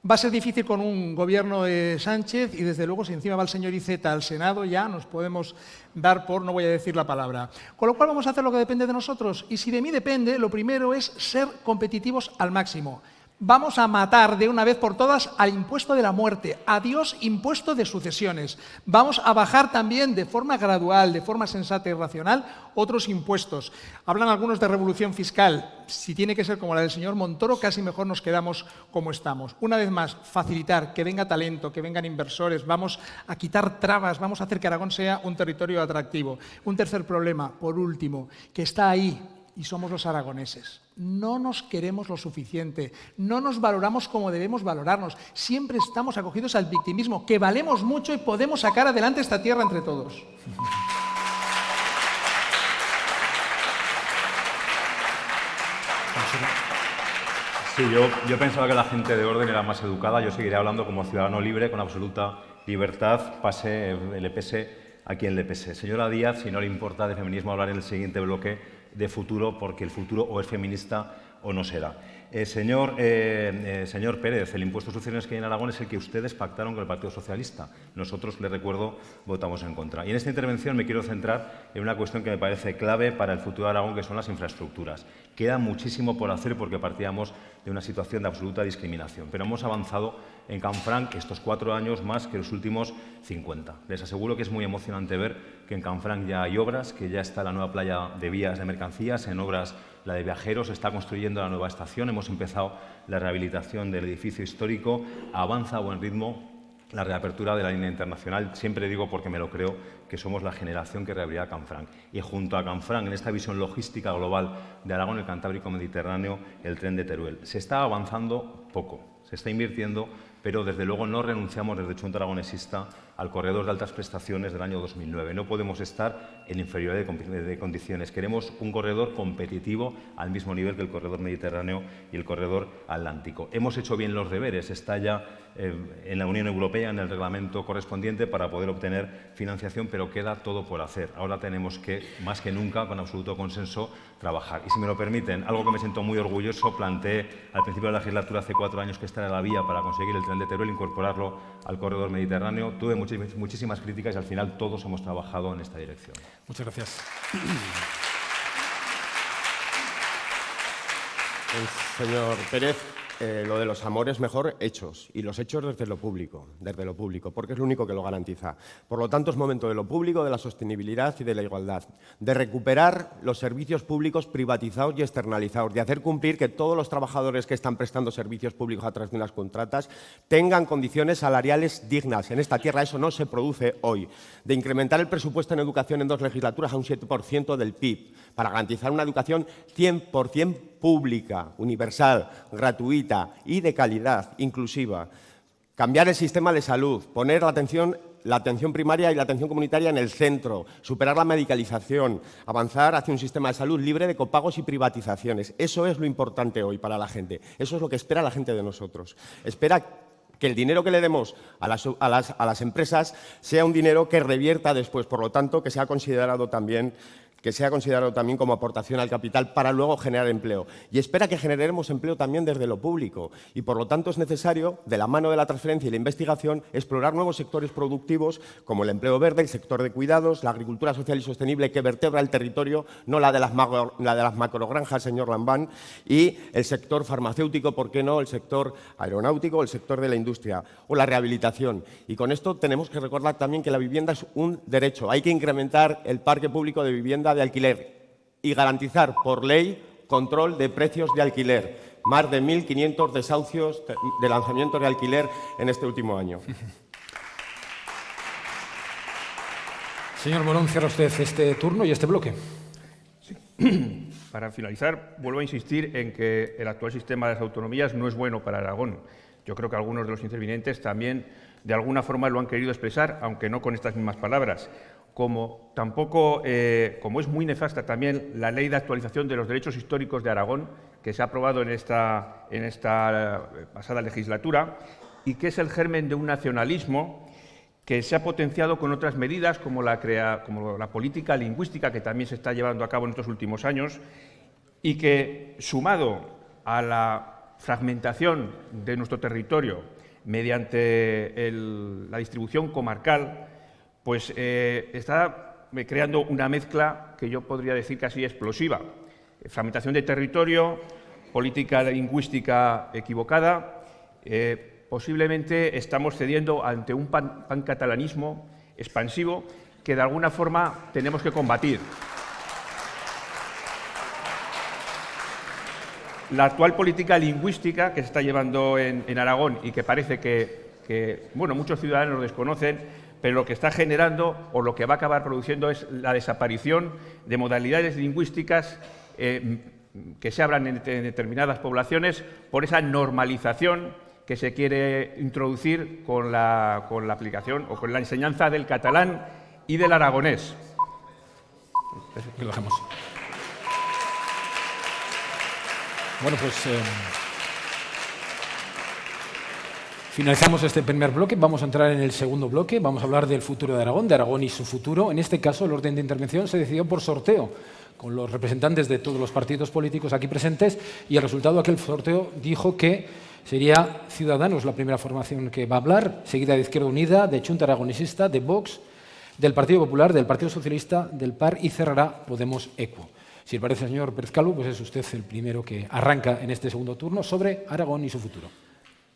Va a ser difícil con un gobierno de Sánchez y, desde luego, si encima va el señor Iceta al Senado, ya nos podemos dar por, no voy a decir la palabra. Con lo cual vamos a hacer lo que depende de nosotros. Y si de mí depende, lo primero es ser competitivos al máximo. Vamos a matar de una vez por todas al impuesto de la muerte. Adiós impuesto de sucesiones. Vamos a bajar también de forma gradual, de forma sensata y racional, otros impuestos. Hablan algunos de revolución fiscal. Si tiene que ser como la del señor Montoro, casi mejor nos quedamos como estamos. Una vez más, facilitar, que venga talento, que vengan inversores. Vamos a quitar trabas, vamos a hacer que Aragón sea un territorio atractivo. Un tercer problema, por último, que está ahí, y somos los aragoneses. No nos queremos lo suficiente, no nos valoramos como debemos valorarnos. Siempre estamos acogidos al victimismo, que valemos mucho y podemos sacar adelante esta tierra entre todos. Sí, yo pensaba que la gente de orden era más educada. Yo seguiré hablando como ciudadano libre, con absoluta libertad, pase le pese a quien le pese. Señora Díaz, si no le importa de feminismo hablar en el siguiente bloque de futuro, porque el futuro o es feminista o no será. Señor Pérez, el impuesto de sucesiones que hay en Aragón es el que ustedes pactaron con el Partido Socialista. Nosotros, les recuerdo, votamos en contra. Y en esta intervención me quiero centrar en una cuestión que me parece clave para el futuro de Aragón, que son las infraestructuras. Queda muchísimo por hacer porque partíamos de una situación de absoluta discriminación, pero hemos avanzado en Canfranc estos 4 años más que los últimos 50. Les aseguro que es muy emocionante ver que en Canfranc ya hay obras, que ya está la nueva playa de vías de mercancías, en obras la de viajeros, se está construyendo la nueva estación, hemos empezado la rehabilitación del edificio histórico, avanza a buen ritmo la reapertura de la línea internacional. Siempre digo, porque me lo creo, que somos la generación que reabrirá Canfranc. Y junto a Canfranc, en esta visión logística global de Aragón, el Cantábrico Mediterráneo, el tren de Teruel. Se está avanzando poco, se está invirtiendo, pero desde luego no renunciamos desde Chunta Aragonesista al corredor de altas prestaciones del año 2009. No podemos estar en inferioridad de condiciones. Queremos un corredor competitivo al mismo nivel que el corredor mediterráneo y el corredor atlántico. Hemos hecho bien los deberes, está ya en la Unión Europea, en el reglamento correspondiente para poder obtener financiación, pero queda todo por hacer. Ahora tenemos que, más que nunca, con absoluto consenso, trabajar. Y si me lo permiten, algo que me siento muy orgulloso, planteé al principio de la legislatura, hace 4 años, que esta era la vía para conseguir el tren de Teruel, incorporarlo al corredor mediterráneo. Tuve muchísimas críticas y al final todos hemos trabajado en esta dirección. Muchas gracias. Señor Pérez, lo de los amores mejor hechos, y los hechos desde lo público, porque es lo único que lo garantiza. Por lo tanto, es momento de lo público, de la sostenibilidad y de la igualdad, de recuperar los servicios públicos privatizados y externalizados, de hacer cumplir que todos los trabajadores que están prestando servicios públicos a través de unas contratas tengan condiciones salariales dignas. En esta tierra eso no se produce hoy. De incrementar el presupuesto en educación en 2 legislaturas a un 7% del PIB, para garantizar una educación 100% pública, universal, gratuita y de calidad, inclusiva. Cambiar el sistema de salud, poner la atención primaria y la atención comunitaria en el centro, superar la medicalización, avanzar hacia un sistema de salud libre de copagos y privatizaciones. Eso es lo importante hoy para la gente. Eso es lo que espera la gente de nosotros. Espera que el dinero que le demos a las empresas sea un dinero que revierta después, por lo tanto, que sea considerado también como aportación al capital para luego generar empleo. Y espera que generemos empleo también desde lo público. Y, por lo tanto, es necesario, de la mano de la transferencia y la investigación, explorar nuevos sectores productivos como el empleo verde, el sector de cuidados, la agricultura social y sostenible que vertebra el territorio, no la de las macrogranjas, señor Lambán, y el sector farmacéutico, ¿por qué no?, el sector aeronáutico, el sector de la industria o la rehabilitación. Y con esto tenemos que recordar también que la vivienda es un derecho. Hay que incrementar el parque público de vivienda de alquiler y garantizar por ley control de precios de alquiler. Más de 1.500 desahucios de lanzamiento de alquiler en este último año. Señor Morón, cierra usted este turno y este bloque. Sí. Para finalizar, vuelvo a insistir en que el actual sistema de las autonomías no es bueno para Aragón. Yo creo que algunos de los intervinientes también de alguna forma lo han querido expresar, aunque no con estas mismas palabras. Como es muy nefasta también la Ley de Actualización de los Derechos Históricos de Aragón, que se ha aprobado en esta pasada legislatura, y que es el germen de un nacionalismo que se ha potenciado con otras medidas como la política lingüística, que también se está llevando a cabo en estos últimos años, y que, sumado a la fragmentación de nuestro territorio mediante la distribución comarcal, pues está creando una mezcla que yo podría decir casi explosiva. Fragmentación de territorio, política lingüística equivocada. Posiblemente estamos cediendo ante un pancatalanismo expansivo que de alguna forma tenemos que combatir. La actual política lingüística que se está llevando en Aragón y que parece que muchos ciudadanos desconocen, pero lo que está generando o lo que va a acabar produciendo es la desaparición de modalidades lingüísticas que se hablan en determinadas poblaciones por esa normalización que se quiere introducir con la aplicación o con la enseñanza del catalán y del aragonés. Lo dejamos. Bueno, pues finalizamos este primer bloque, vamos a entrar en el segundo bloque, vamos a hablar del futuro de Aragón y su futuro. En este caso, el orden de intervención se decidió por sorteo, con los representantes de todos los partidos políticos aquí presentes, y el resultado de aquel sorteo dijo que sería Ciudadanos la primera formación que va a hablar, seguida de Izquierda Unida, de Chunta Aragonesista, de Vox, del Partido Popular, del Partido Socialista, del PAR y cerrará Podemos Equo. Si le parece, señor Pérez Calvo, pues es usted el primero que arranca en este segundo turno sobre Aragón y su futuro.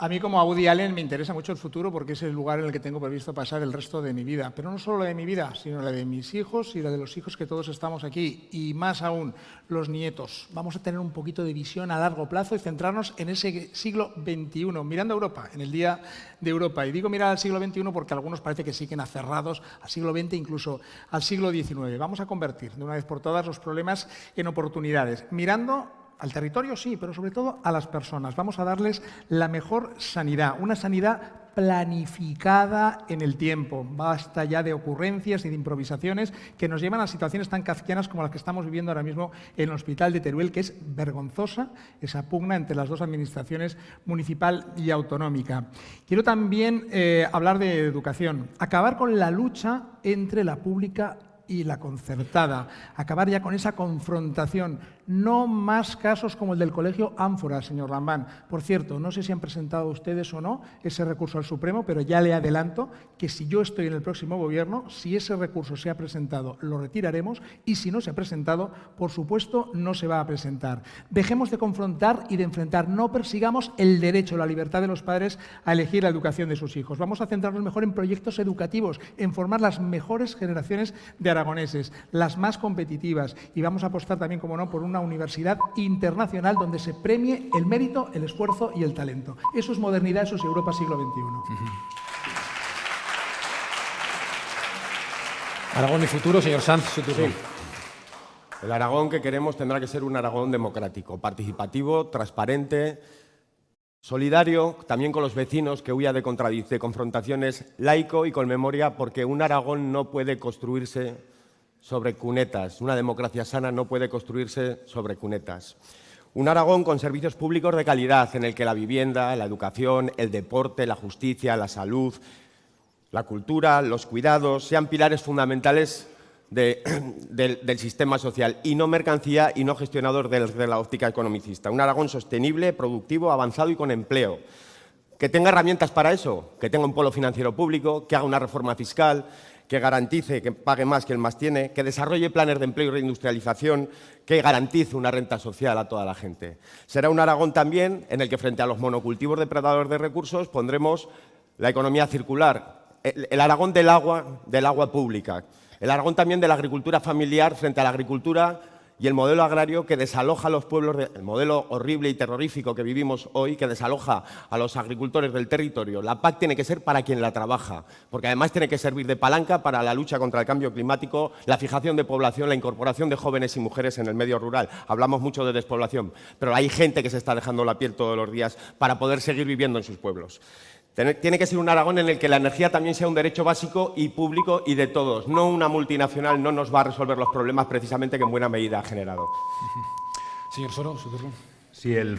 A mí, como a Woody Allen, me interesa mucho el futuro porque es el lugar en el que tengo previsto pasar el resto de mi vida. Pero no solo la de mi vida, sino la de mis hijos y la de los hijos que todos estamos aquí. Y más aún, los nietos. Vamos a tener un poquito de visión a largo plazo y centrarnos en ese siglo XXI, mirando a Europa, en el Día de Europa. Y digo mirar al siglo XXI porque algunos parece que siguen aferrados al siglo XX, incluso al siglo XIX. Vamos a convertir de una vez por todas los problemas en oportunidades, mirando al territorio, sí, pero sobre todo a las personas. Vamos a darles la mejor sanidad, una sanidad planificada en el tiempo. Basta ya de ocurrencias y de improvisaciones que nos llevan a situaciones tan kafkianas como las que estamos viviendo ahora mismo en el Hospital de Teruel, que es vergonzosa esa pugna entre las dos administraciones, municipal y autonómica. Quiero también hablar de educación, acabar con la lucha entre la pública y la concertada, acabar ya con esa confrontación. No más casos como el del Colegio Ánfora, señor Lambán. Por cierto, no sé si han presentado ustedes o no ese recurso al Supremo, pero ya le adelanto que si yo estoy en el próximo Gobierno, si ese recurso se ha presentado, lo retiraremos, y si no se ha presentado, por supuesto, no se va a presentar. Dejemos de confrontar y de enfrentar. No persigamos el derecho, la libertad de los padres a elegir la educación de sus hijos. Vamos a centrarnos mejor en proyectos educativos, en formar las mejores generaciones de aragoneses, las más competitivas, y vamos a apostar también, como no, por una universidad internacional donde se premie el mérito, el esfuerzo y el talento. Eso es modernidad, eso es Europa siglo XXI. Aragón y futuro, señor Sanz, su turno. Sí. El Aragón que queremos tendrá que ser un Aragón democrático, participativo, transparente, solidario, también con los vecinos, que huya de confrontaciones, laico y con memoria, porque un Aragón no puede construirse sobre cunetas. Una democracia sana no puede construirse sobre cunetas. Un Aragón con servicios públicos de calidad, en el que la vivienda, la educación, el deporte, la justicia, la salud, la cultura, los cuidados, sean pilares fundamentales del sistema social, y no mercancía y no gestionador de la óptica economicista. Un Aragón sostenible, productivo, avanzado y con empleo. Que tenga herramientas para eso, que tenga un polo financiero público, que haga una reforma fiscal, que garantice que pague más quien más tiene, que desarrolle planes de empleo y reindustrialización, que garantice una renta social a toda la gente. Será un Aragón también en el que, frente a los monocultivos depredadores de recursos, pondremos la economía circular, el Aragón del agua pública, el Aragón también de la agricultura familiar frente a la agricultura y el modelo agrario que desaloja a los pueblos, el modelo horrible y terrorífico que vivimos hoy, que desaloja a los agricultores del territorio. La PAC tiene que ser para quien la trabaja, porque además tiene que servir de palanca para la lucha contra el cambio climático, la fijación de población, la incorporación de jóvenes y mujeres en el medio rural. Hablamos mucho de despoblación, pero hay gente que se está dejando la piel todos los días para poder seguir viviendo en sus pueblos. Tiene que ser un Aragón en el que la energía también sea un derecho básico y público y de todos. No una multinacional no nos va a resolver los problemas precisamente que en buena medida ha generado. Señor Soro, su turno. Sí, el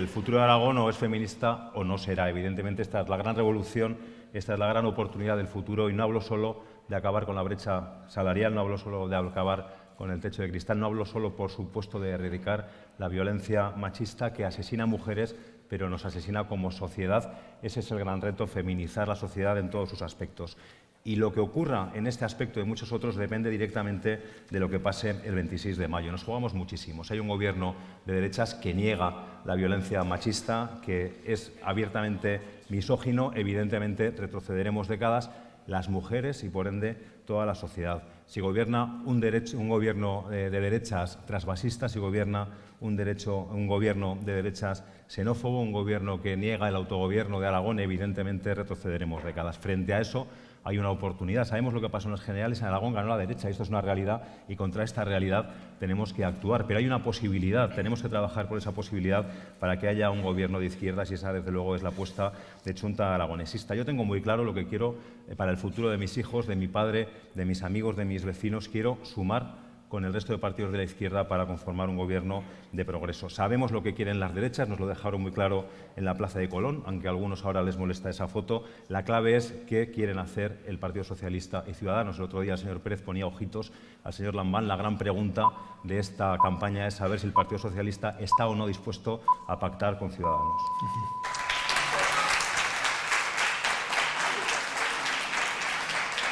futuro de Aragón o es feminista o no será. Evidentemente esta es la gran revolución, esta es la gran oportunidad del futuro, y no hablo solo de acabar con la brecha salarial, no hablo solo de acabar con el techo de cristal, no hablo solo, por supuesto, de erradicar la violencia machista que asesina a mujeres, pero nos asesina como sociedad. Ese es el gran reto, feminizar la sociedad en todos sus aspectos. Y lo que ocurra en este aspecto y en muchos otros depende directamente de lo que pase el 26 de mayo. Nos jugamos muchísimo. Si hay un gobierno de derechas que niega la violencia machista, que es abiertamente misógino, evidentemente retrocederemos décadas las mujeres y, por ende, toda la sociedad. Si gobierna un gobierno de derechas transvasista, si gobierna un gobierno de derechas xenófobo, un gobierno que niega el autogobierno de Aragón, evidentemente retrocederemos décadas. Frente a eso hay una oportunidad. Sabemos lo que pasó en las generales, en Aragón ganó la derecha, esto es una realidad, y contra esta realidad tenemos que actuar. Pero hay una posibilidad, tenemos que trabajar por esa posibilidad para que haya un gobierno de izquierdas, y esa, desde luego, es la apuesta de Chunta aragonesista. Yo tengo muy claro lo que quiero para el futuro de mis hijos, de mi padre, de mis amigos, de mis vecinos. Quiero sumar con el resto de partidos de la izquierda para conformar un gobierno de progreso. Sabemos lo que quieren las derechas, nos lo dejaron muy claro en la Plaza de Colón, aunque a algunos ahora les molesta esa foto. La clave es qué quieren hacer el Partido Socialista y Ciudadanos. El otro día el señor Pérez ponía ojitos al señor Lambán. La gran pregunta de esta campaña es saber si el Partido Socialista está o no dispuesto a pactar con Ciudadanos.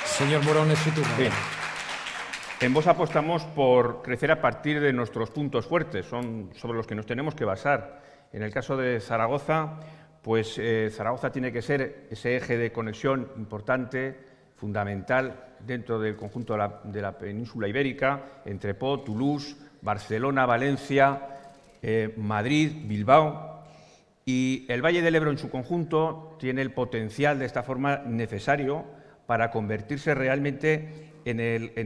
Señor Morón, es su turno. Sí. En Vox apostamos por crecer a partir de nuestros puntos fuertes, son sobre los que nos tenemos que basar. En el caso de Zaragoza, pues Zaragoza tiene que ser ese eje de conexión importante, fundamental, dentro del conjunto de la península ibérica, entre Po, Toulouse, Barcelona, Valencia, Madrid, Bilbao. Y el Valle del Ebro en su conjunto tiene el potencial de esta forma necesario para convertirse realmente en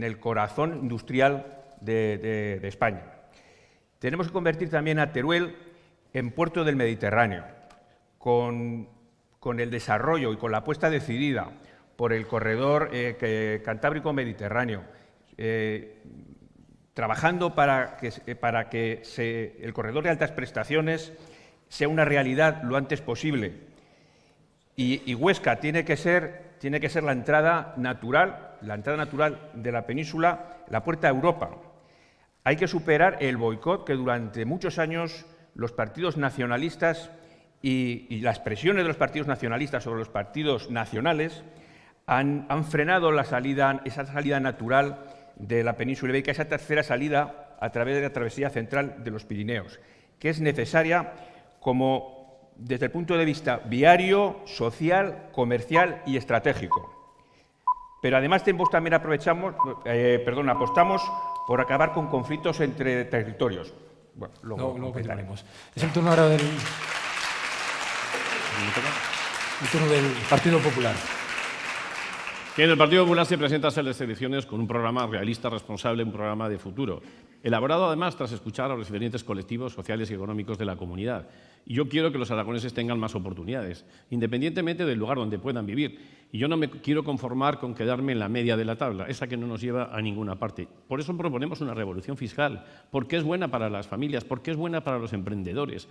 el corazón industrial de España. Tenemos que convertir también a Teruel en puerto del Mediterráneo, con el desarrollo y con la apuesta decidida por el corredor Cantábrico-Mediterráneo, trabajando para que el corredor de altas prestaciones sea una realidad lo antes posible. Y Huesca tiene que ser la entrada natural la entrada natural de la península, la puerta a Europa. Hay que superar el boicot que durante muchos años los partidos nacionalistas y las presiones de los partidos nacionalistas sobre los partidos nacionales han frenado esa salida natural de la península ibérica, esa tercera salida a través de la travesía central de los Pirineos, que es necesaria desde el punto de vista viario, social, comercial y estratégico. Pero además también apostamos por acabar con conflictos entre territorios. Bueno, luego lo continuaremos. Es el turno ahora del Partido Popular. Que el Partido Popular se presenta a las elecciones con un programa realista, responsable, un programa de futuro, elaborado además tras escuchar a los diferentes colectivos sociales y económicos de la comunidad. Y yo quiero que los aragoneses tengan más oportunidades, independientemente del lugar donde puedan vivir. Y yo no me quiero conformar con quedarme en la media de la tabla, esa que no nos lleva a ninguna parte. Por eso proponemos una revolución fiscal, porque es buena para las familias, porque es buena para los emprendedores.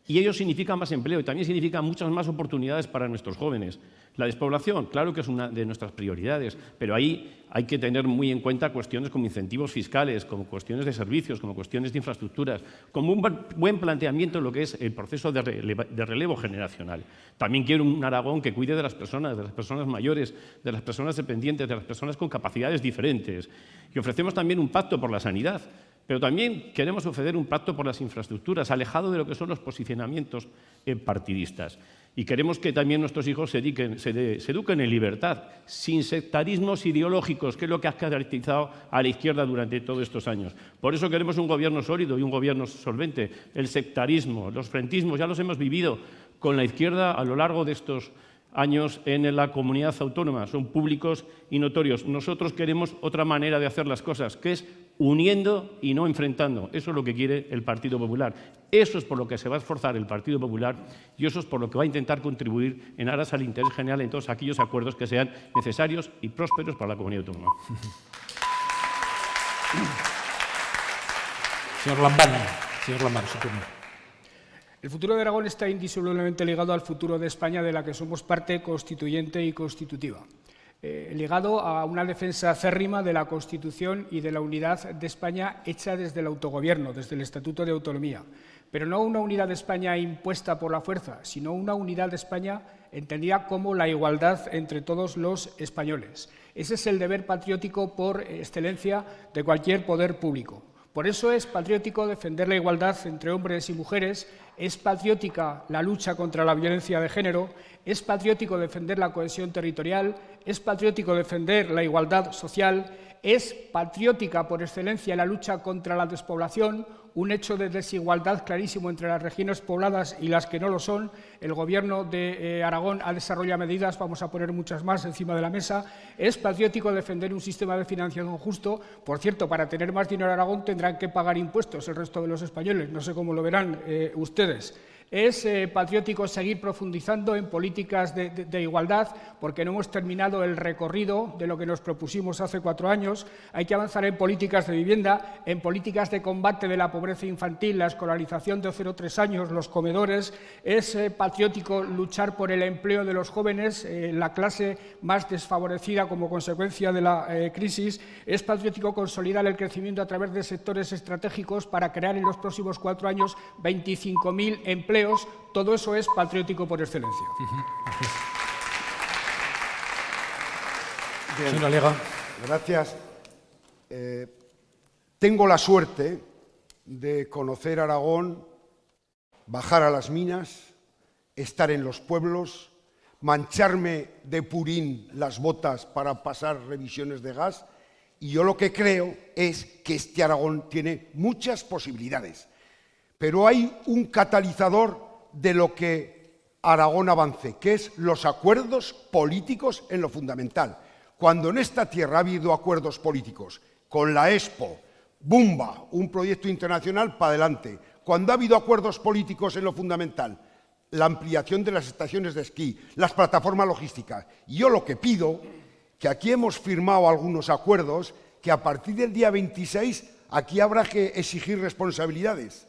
Y ello significa más empleo y también significa muchas más oportunidades para nuestros jóvenes. La despoblación, claro que es una de nuestras prioridades, pero ahí hay que tener muy en cuenta cuestiones como incentivos fiscales, como cuestiones de servicios, como cuestiones de infraestructuras, como un buen planteamiento en lo que es el proceso de relevo generacional. También quiero un Aragón que cuide de las personas mayores, de las personas dependientes, de las personas con capacidades diferentes. Y ofrecemos también un pacto por la sanidad. Pero también queremos ofrecer un pacto por las infraestructuras, alejado de lo que son los posicionamientos partidistas. Y queremos que también nuestros hijos se eduquen en libertad, sin sectarismos ideológicos, que es lo que ha caracterizado a la izquierda durante todos estos años. Por eso queremos un gobierno sólido y un gobierno solvente. El sectarismo, los frentismos, ya los hemos vivido con la izquierda a lo largo de estos años en la comunidad autónoma, son públicos y notorios. Nosotros queremos otra manera de hacer las cosas, que es uniendo y no enfrentando. Eso es lo que quiere el Partido Popular. Eso es por lo que se va a esforzar el Partido Popular y eso es por lo que va a intentar contribuir en aras al interés general en todos aquellos acuerdos que sean necesarios y prósperos para la comunidad autónoma. Señor Lambán, su turno. El futuro de Aragón está indisolublemente ligado al futuro de España, de la que somos parte constituyente y constitutiva. Ligado a una defensa acérrima de la Constitución y de la unidad de España hecha desde el autogobierno, desde el Estatuto de Autonomía. Pero no una unidad de España impuesta por la fuerza, sino una unidad de España entendida como la igualdad entre todos los españoles. Ese es el deber patriótico por excelencia de cualquier poder público. Por eso es patriótico defender la igualdad entre hombres y mujeres, es patriótica la lucha contra la violencia de género, es patriótico defender la cohesión territorial, es patriótico defender la igualdad social, es patriótica por excelencia la lucha contra la despoblación, un hecho de desigualdad clarísimo entre las regiones pobladas y las que no lo son. El Gobierno de Aragón ha desarrollado medidas, vamos a poner muchas más encima de la mesa. Es patriótico defender un sistema de financiación justo. Por cierto, para tener más dinero en Aragón tendrán que pagar impuestos el resto de los españoles, no sé cómo lo verán ustedes. Es patriótico seguir profundizando en políticas de igualdad, porque no hemos terminado el recorrido de lo que nos propusimos hace 4 años. Hay que avanzar en políticas de vivienda, en políticas de combate de la pobreza infantil, la escolarización de 0 a 3 años, los comedores. Es patriótico luchar por el empleo de los jóvenes, la clase más desfavorecida como consecuencia de la crisis. Es patriótico consolidar el crecimiento a través de sectores estratégicos para crear en los próximos 4 años 25.000 empleos. Todo eso es patriótico por excelencia. Bien. Señor Alega. Gracias. Tengo la suerte de conocer Aragón, bajar a las minas, estar en los pueblos, mancharme de purín las botas para pasar revisiones de gas, y yo lo que creo es que este Aragón tiene muchas posibilidades. Pero hay un catalizador de lo que Aragón avance, que es los acuerdos políticos en lo fundamental. Cuando en esta tierra ha habido acuerdos políticos con la Expo, ¡bumba!, un proyecto internacional para adelante. Cuando ha habido acuerdos políticos en lo fundamental, la ampliación de las estaciones de esquí, las plataformas logísticas. Y yo lo que pido, que aquí hemos firmado algunos acuerdos, que a partir del día 26 aquí habrá que exigir responsabilidades.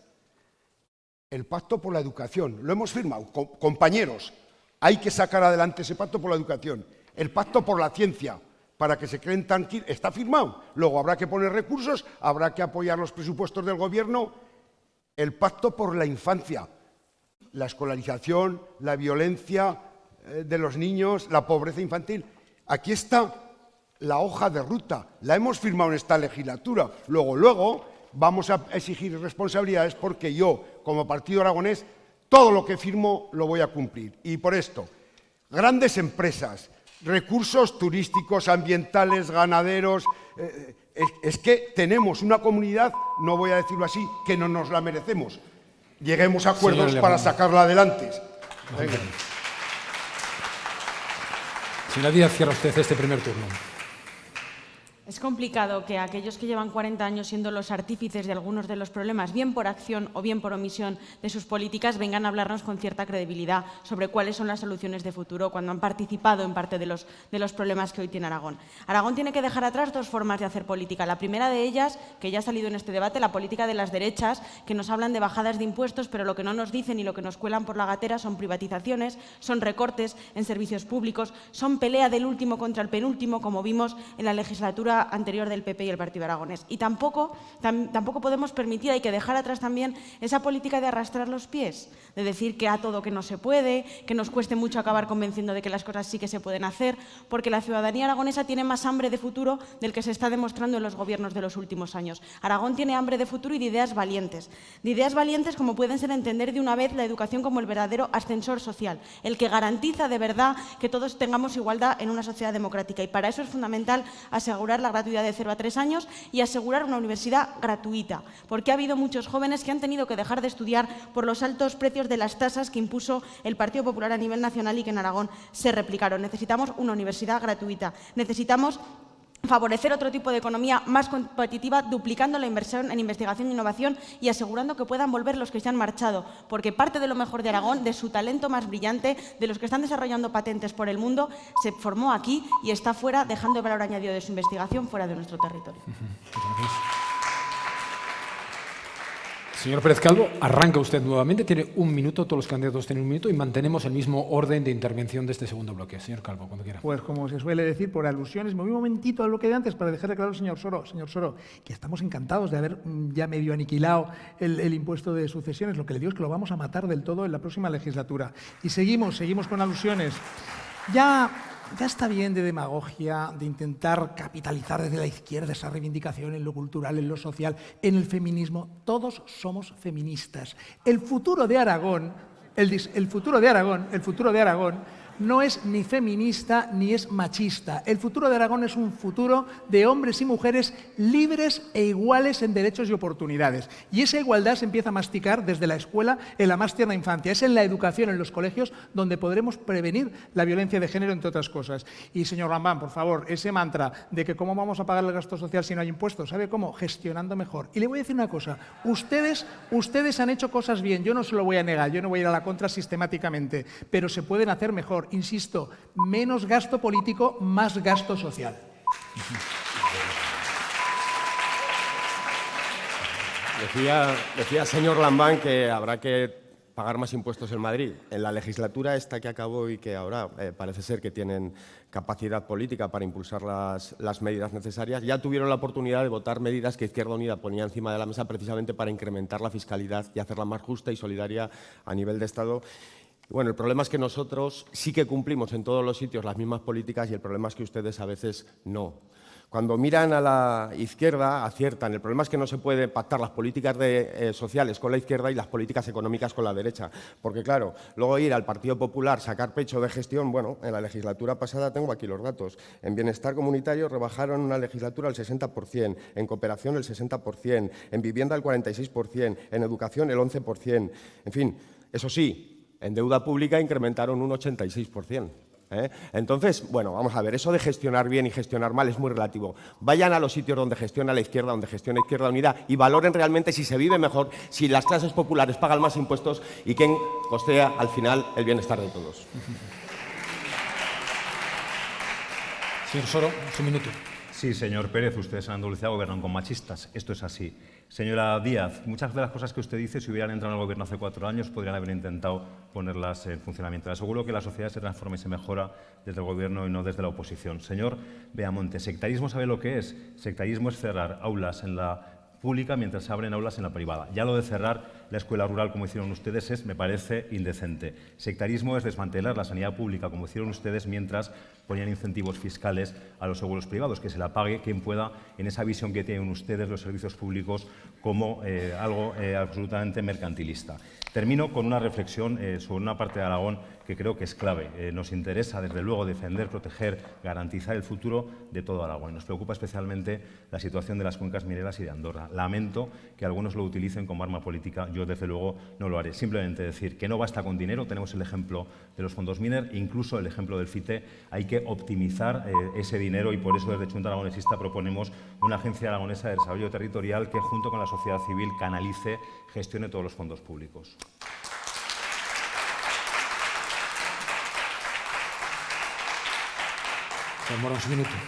El pacto por la educación, lo hemos firmado, compañeros, hay que sacar adelante ese pacto por la educación. El pacto por la ciencia, para que se queden tranquilos. Está firmado. Luego habrá que poner recursos, habrá que apoyar los presupuestos del Gobierno. El pacto por la infancia, la escolarización, la violencia de los niños, la pobreza infantil. Aquí está la hoja de ruta. La hemos firmado en esta legislatura. Luego vamos a exigir responsabilidades porque yo, como partido aragonés, todo lo que firmo lo voy a cumplir. Y por esto, grandes empresas, recursos turísticos, ambientales, ganaderos. Es que tenemos una comunidad, no voy a decirlo así, que no nos la merecemos. Lleguemos a acuerdos para sacarla adelante. Venga. Señora Díaz, cierra usted este primer turno. Es complicado que aquellos que llevan 40 años siendo los artífices de algunos de los problemas, bien por acción o bien por omisión de sus políticas, vengan a hablarnos con cierta credibilidad sobre cuáles son las soluciones de futuro cuando han participado en parte de los problemas que hoy tiene Aragón. Aragón tiene que dejar atrás dos formas de hacer política. La primera de ellas, que ya ha salido en este debate, la política de las derechas, que nos hablan de bajadas de impuestos, pero lo que no nos dicen y lo que nos cuelan por la gatera son privatizaciones, son recortes en servicios públicos, son pelea del último contra el penúltimo, como vimos en la legislatura anterior del PP y el Partido Aragonés. Y tampoco podemos permitir, hay que dejar atrás también esa política de arrastrar los pies, de decir que a todo que no se puede, que nos cueste mucho acabar convenciendo de que las cosas sí que se pueden hacer, porque la ciudadanía aragonesa tiene más hambre de futuro del que se está demostrando en los gobiernos de los últimos años. Aragón tiene hambre de futuro y de ideas valientes como pueden ser entender de una vez la educación como el verdadero ascensor social, el que garantiza de verdad que todos tengamos igualdad en una sociedad democrática. Y para eso es fundamental asegurar la gratuidad de 0 a 3 años y asegurar una universidad gratuita, porque ha habido muchos jóvenes que han tenido que dejar de estudiar por los altos precios de las tasas que impuso el Partido Popular a nivel nacional y que en Aragón se replicaron. Necesitamos una universidad gratuita, necesitamos favorecer otro tipo de economía más competitiva, duplicando la inversión en investigación e innovación y asegurando que puedan volver los que se han marchado, porque parte de lo mejor de Aragón, de su talento más brillante, de los que están desarrollando patentes por el mundo, se formó aquí y está fuera, dejando el valor añadido de su investigación fuera de nuestro territorio. Señor Pérez Calvo, arranca usted nuevamente. Tiene un minuto, todos los candidatos tienen un minuto y mantenemos el mismo orden de intervención de este segundo bloque. Señor Calvo, cuando quiera. Pues como se suele decir, por alusiones, me voy un momentito al bloque de antes para dejarle claro al señor Soro, que estamos encantados de haber ya medio aniquilado el impuesto de sucesiones. Lo que le digo es que lo vamos a matar del todo en la próxima legislatura. Y seguimos con alusiones. Ya está bien de demagogia, de intentar capitalizar desde la izquierda esa reivindicación en lo cultural, en lo social, en el feminismo. Todos somos feministas. El futuro de Aragón no es ni feminista ni es machista. El futuro de Aragón es un futuro de hombres y mujeres libres e iguales en derechos y oportunidades. Y esa igualdad se empieza a masticar desde la escuela en la más tierna infancia. Es en la educación, en los colegios, donde podremos prevenir la violencia de género, entre otras cosas. Y, señor Lambán, por favor, ese mantra de que cómo vamos a pagar el gasto social si no hay impuestos, ¿sabe cómo? Gestionando mejor. Y le voy a decir una cosa. Ustedes han hecho cosas bien, yo no se lo voy a negar, yo no voy a ir a la contra sistemáticamente, pero se pueden hacer mejor. Insisto, menos gasto político, más gasto social. Decía señor Lambán que habrá que pagar más impuestos en Madrid. En la legislatura esta que acabó y que ahora parece ser que tienen capacidad política para impulsar las medidas necesarias, ya tuvieron la oportunidad de votar medidas que Izquierda Unida ponía encima de la mesa precisamente para incrementar la fiscalidad y hacerla más justa y solidaria a nivel de Estado. Bueno, el problema es que nosotros sí que cumplimos en todos los sitios las mismas políticas y el problema es que ustedes a veces no. Cuando miran a la izquierda, aciertan. El problema es que no se puede pactar las políticas sociales con la izquierda y las políticas económicas con la derecha. Porque, claro, luego ir al Partido Popular, sacar pecho de gestión, bueno, en la legislatura pasada tengo aquí los datos. En bienestar comunitario rebajaron una legislatura el 60%, en cooperación el 60%, en vivienda el 46%, en educación el 11%. En fin, eso sí, en deuda pública incrementaron un 86%. Entonces, bueno, vamos a ver, eso de gestionar bien y gestionar mal es muy relativo. Vayan a los sitios donde gestiona la izquierda, donde gestiona Izquierda Unida y valoren realmente si se vive mejor, si las clases populares pagan más impuestos y quién costea al final el bienestar de todos. Señor Soro, su minuto. Sí, señor Pérez, ustedes en Andalucía gobiernan con machistas. Esto es así. Señora Díaz, muchas de las cosas que usted dice, si hubieran entrado en el gobierno hace 4 años, podrían haber intentado ponerlas en funcionamiento. Le aseguro que la sociedad se transforma y se mejora desde el gobierno y no desde la oposición. Señor Beamonte, ¿sectarismo sabe lo que es? Sectarismo es cerrar aulas en la pública mientras se abren aulas en la privada. Ya lo de cerrar la escuela rural, como hicieron ustedes, me parece indecente. Sectarismo es desmantelar la sanidad pública, como hicieron ustedes, mientras ponían incentivos fiscales a los seguros privados, que se la pague quien pueda, en esa visión que tienen ustedes los servicios públicos como algo absolutamente mercantilista. Termino con una reflexión sobre una parte de Aragón que creo que es clave. Nos interesa, desde luego, defender, proteger, garantizar el futuro de todo Aragón. Nos preocupa especialmente la situación de las cuencas mineras y de Andorra. Lamento que algunos lo utilicen como arma política. Yo, desde luego, no lo haré. Simplemente decir que no basta con dinero. Tenemos el ejemplo de los fondos Miner, incluso el ejemplo del FITE. Hay que optimizar ese dinero y por eso desde Junta Aragonesista proponemos una agencia aragonesa de desarrollo territorial que, junto con la sociedad civil, canalice, gestione todos los fondos públicos.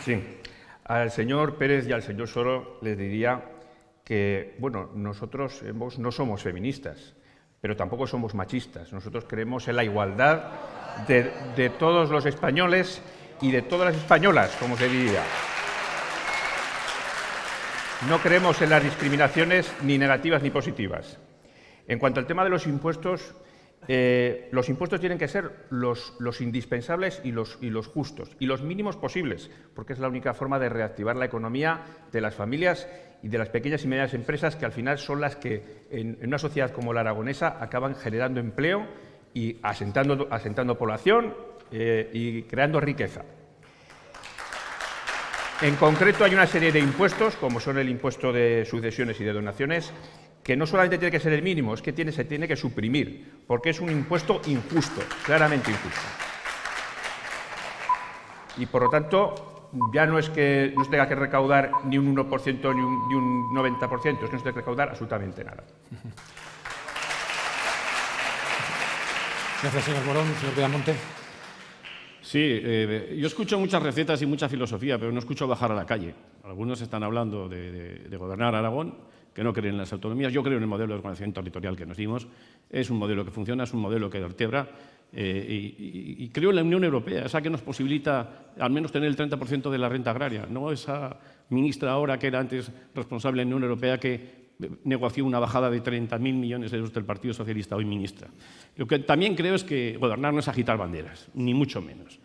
Sí. Al señor Pérez y al señor Soro les diría que, bueno, nosotros no somos feministas, pero tampoco somos machistas. Nosotros creemos en la igualdad de todos los españoles y de todas las españolas, como se diría. No creemos en las discriminaciones ni negativas ni positivas. En cuanto al tema de los impuestos tienen que ser los indispensables y los justos, y los mínimos posibles, porque es la única forma de reactivar la economía de las familias y de las pequeñas y medianas empresas, que al final son las que, en una sociedad como la aragonesa, acaban generando empleo y asentando población y creando riqueza. En concreto, hay una serie de impuestos, como son el impuesto de sucesiones y de donaciones, que no solamente tiene que ser el mínimo, es que se tiene que suprimir, porque es un impuesto injusto, claramente injusto. Y, por lo tanto, ya no es que no se tenga que recaudar ni un 1% ni un 90%, es que no se tenga que recaudar absolutamente nada. Gracias, señor Morón. Señor Beamonte. Sí, yo escucho muchas recetas y mucha filosofía, pero no escucho bajar a la calle. Algunos están hablando de gobernar Aragón, que no creen en las autonomías. Yo creo en el modelo de organización territorial que nos dimos. Es un modelo que funciona, es un modelo que vertebra y creo en la Unión Europea, esa que nos posibilita al menos tener el 30% de la renta agraria, no esa ministra ahora que era antes responsable de la Unión Europea que negoció una bajada de 30.000 millones de euros del Partido Socialista, hoy ministra. Lo que también creo es que gobernar no es agitar banderas, ni mucho menos.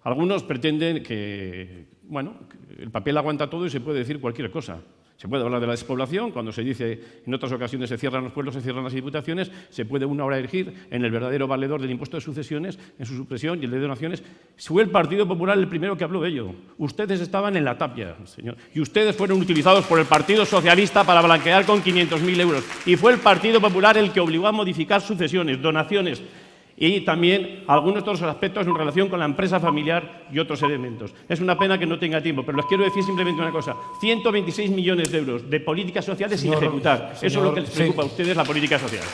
Algunos pretenden que, bueno, el papel aguanta todo y se puede decir cualquier cosa. Se puede hablar de la despoblación, cuando se dice en otras ocasiones se cierran los pueblos, se cierran las diputaciones, se puede una hora erigir en el verdadero valedor del impuesto de sucesiones, en su supresión y el de donaciones. Fue el Partido Popular el primero que habló de ello. Ustedes estaban en la tapia, señor, y ustedes fueron utilizados por el Partido Socialista para blanquear con 500.000 euros. Y fue el Partido Popular el que obligó a modificar sucesiones, donaciones y también algunos de otros aspectos en relación con la empresa familiar y otros elementos. Es una pena que no tenga tiempo, pero les quiero decir simplemente una cosa. 126 millones de euros de políticas sociales sin ejecutar. Eso es lo que les preocupa a ustedes, la política social.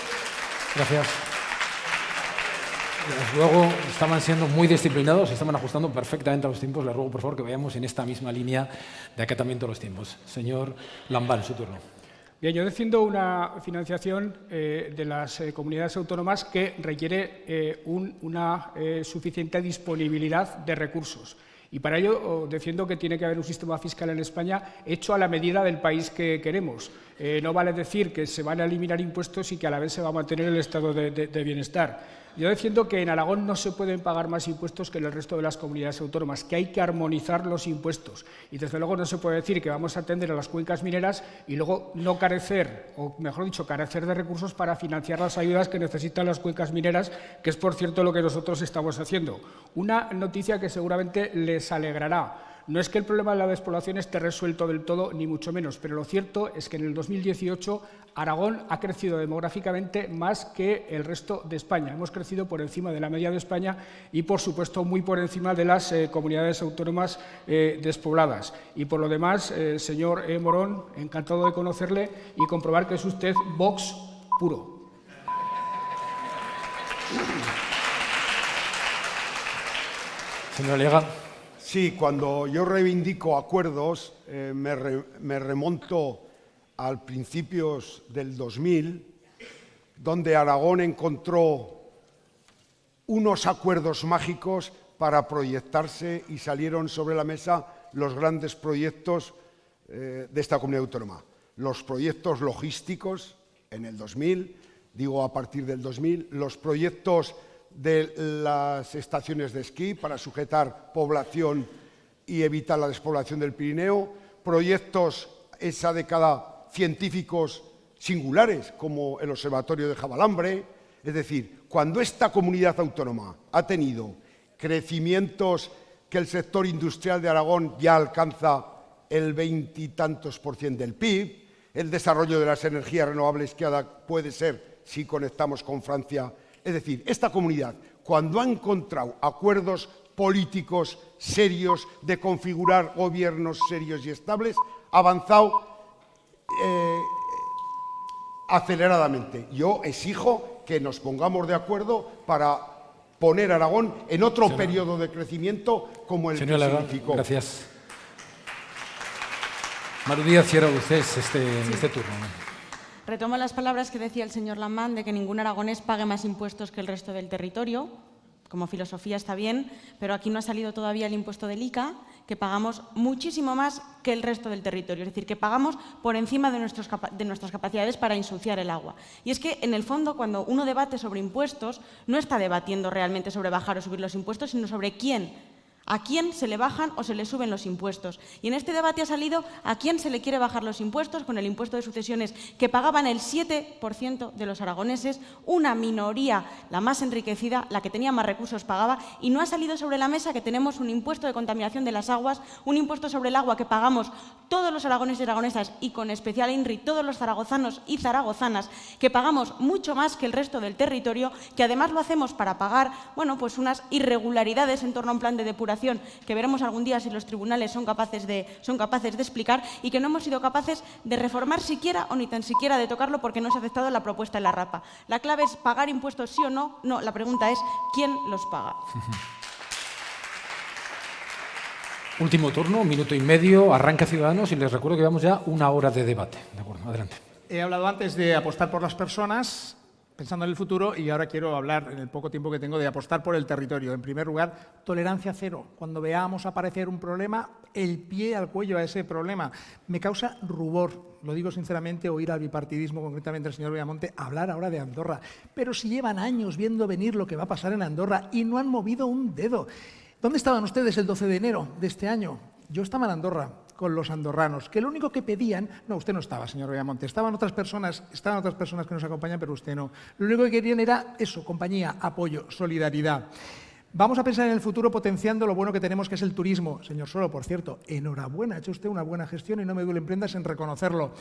Gracias. Luego estaban siendo muy disciplinados, se estaban ajustando perfectamente a los tiempos. Les ruego, por favor, que vayamos en esta misma línea de acatamiento de los tiempos. Señor Lambán, su turno. Bien, yo defiendo una financiación de las comunidades autónomas que requiere una suficiente disponibilidad de recursos. Y para ello defiendo que tiene que haber un sistema fiscal en España hecho a la medida del país que queremos. No vale decir que se van a eliminar impuestos y que a la vez se va a mantener el estado de bienestar. Yo defiendo que en Aragón no se pueden pagar más impuestos que en el resto de las comunidades autónomas, que hay que armonizar los impuestos. Y desde luego no se puede decir que vamos a atender a las cuencas mineras y luego no carecer, o mejor dicho, carecer de recursos para financiar las ayudas que necesitan las cuencas mineras, que es, por cierto, lo que nosotros estamos haciendo. Una noticia que seguramente les alegrará. No es que el problema de la despoblación esté resuelto del todo, ni mucho menos, pero lo cierto es que en el 2018 Aragón ha crecido demográficamente más que el resto de España. Hemos crecido por encima de la media de España y, por supuesto, muy por encima de las comunidades autónomas despobladas. Y por lo demás, señor Morón, encantado de conocerle y comprobar que es usted Vox puro. Señor Lega. Sí, cuando yo reivindico acuerdos, me remonto a principios del 2000, donde Aragón encontró unos acuerdos mágicos para proyectarse y salieron sobre la mesa los grandes proyectos de esta comunidad autónoma. Los proyectos logísticos en el 2000, digo a partir del 2000, los proyectos de las estaciones de esquí para sujetar población y evitar la despoblación del Pirineo, proyectos esa década científicos singulares como el Observatorio de Javalambre. Es decir, cuando esta comunidad autónoma ha tenido crecimientos que el sector industrial de Aragón ya alcanza el 20 y tantos % del PIB, el desarrollo de las energías renovables que puede ser si conectamos con Francia. Es decir, esta comunidad, cuando ha encontrado acuerdos políticos serios de configurar gobiernos serios y estables, ha avanzado aceleradamente. Yo exijo que nos pongamos de acuerdo para poner a Aragón en otro periodo de crecimiento como el que significó. Gracias. Maru Díaz, cierra usted este turno. Retomo las palabras que decía el señor Lamán de que ningún aragonés pague más impuestos que el resto del territorio. Como filosofía está bien, pero aquí no ha salido todavía el impuesto del ICA, que pagamos muchísimo más que el resto del territorio. Es decir, que pagamos por encima de nuestras capacidades para ensuciar el agua. Y es que, en el fondo, cuando uno debate sobre impuestos, no está debatiendo realmente sobre bajar o subir los impuestos, sino sobre a quién se le bajan o se le suben los impuestos. Y en este debate ha salido a quién se le quiere bajar los impuestos con el impuesto de sucesiones que pagaban el 7% de los aragoneses, una minoría, la más enriquecida, la que tenía más recursos pagaba, y no ha salido sobre la mesa que tenemos un impuesto de contaminación de las aguas, un impuesto sobre el agua que pagamos todos los aragoneses y aragonesas y con especial INRI todos los zaragozanos y zaragozanas, que pagamos mucho más que el resto del territorio, que además lo hacemos para pagar, bueno, pues unas irregularidades en torno a un plan de depuración que veremos algún día si los tribunales son capaces de explicar, y que no hemos sido capaces de reformar siquiera o ni tan siquiera de tocarlo porque no se ha aceptado la propuesta en la RAPA. La clave es pagar impuestos sí o no. No, la pregunta es ¿quién los paga? Último turno, 1 minuto y medio, arranca Ciudadanos y les recuerdo que llevamos ya 1 hora de debate. De acuerdo, adelante. He hablado antes de apostar por las personas, pensando en el futuro, y ahora quiero hablar, en el poco tiempo que tengo, de apostar por el territorio. En primer lugar, tolerancia cero. Cuando veamos aparecer un problema, el pie al cuello a ese problema. Me causa rubor, lo digo sinceramente, oír al bipartidismo, concretamente al señor Villamonte, hablar ahora de Andorra. Pero si llevan años viendo venir lo que va a pasar en Andorra y no han movido un dedo. ¿Dónde estaban ustedes el 12 de enero de este año? Yo estaba en Andorra con los andorranos, que lo único que pedían... No, usted no estaba, señor Villamonte, estaban otras personas que nos acompañan, pero usted no. Lo único que querían era eso, compañía, apoyo, solidaridad. Vamos a pensar en el futuro potenciando lo bueno que tenemos, que es el turismo. Señor Soro, por cierto, enhorabuena, ha hecho usted una buena gestión y no me duelen prendas en reconocerlo.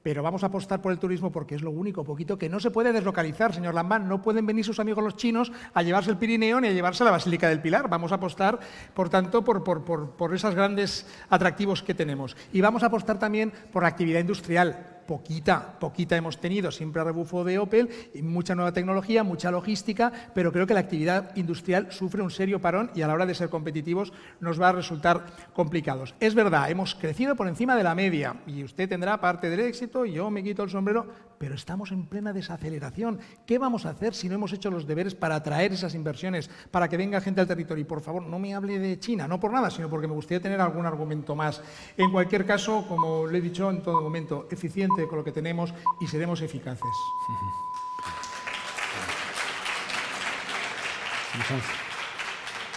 Pero vamos a apostar por el turismo porque es lo único, poquito, que no se puede deslocalizar, señor Lambán. No pueden venir sus amigos los chinos a llevarse el Pirineo ni a llevarse la Basílica del Pilar. Vamos a apostar, por tanto, por esos grandes atractivos que tenemos. Y vamos a apostar también por la actividad industrial. Poquita hemos tenido, siempre a rebufo de Opel, y mucha nueva tecnología, mucha logística, pero creo que la actividad industrial sufre un serio parón y a la hora de ser competitivos nos va a resultar complicados. Es verdad, hemos crecido por encima de la media y usted tendrá parte del éxito y yo me quito el sombrero, pero estamos en plena desaceleración. ¿Qué vamos a hacer si no hemos hecho los deberes para atraer esas inversiones, para que venga gente al territorio? Y por favor, no me hable de China, no por nada, sino porque me gustaría tener algún argumento más. En cualquier caso, como le he dicho en todo momento, eficiente con lo que tenemos y seremos eficaces.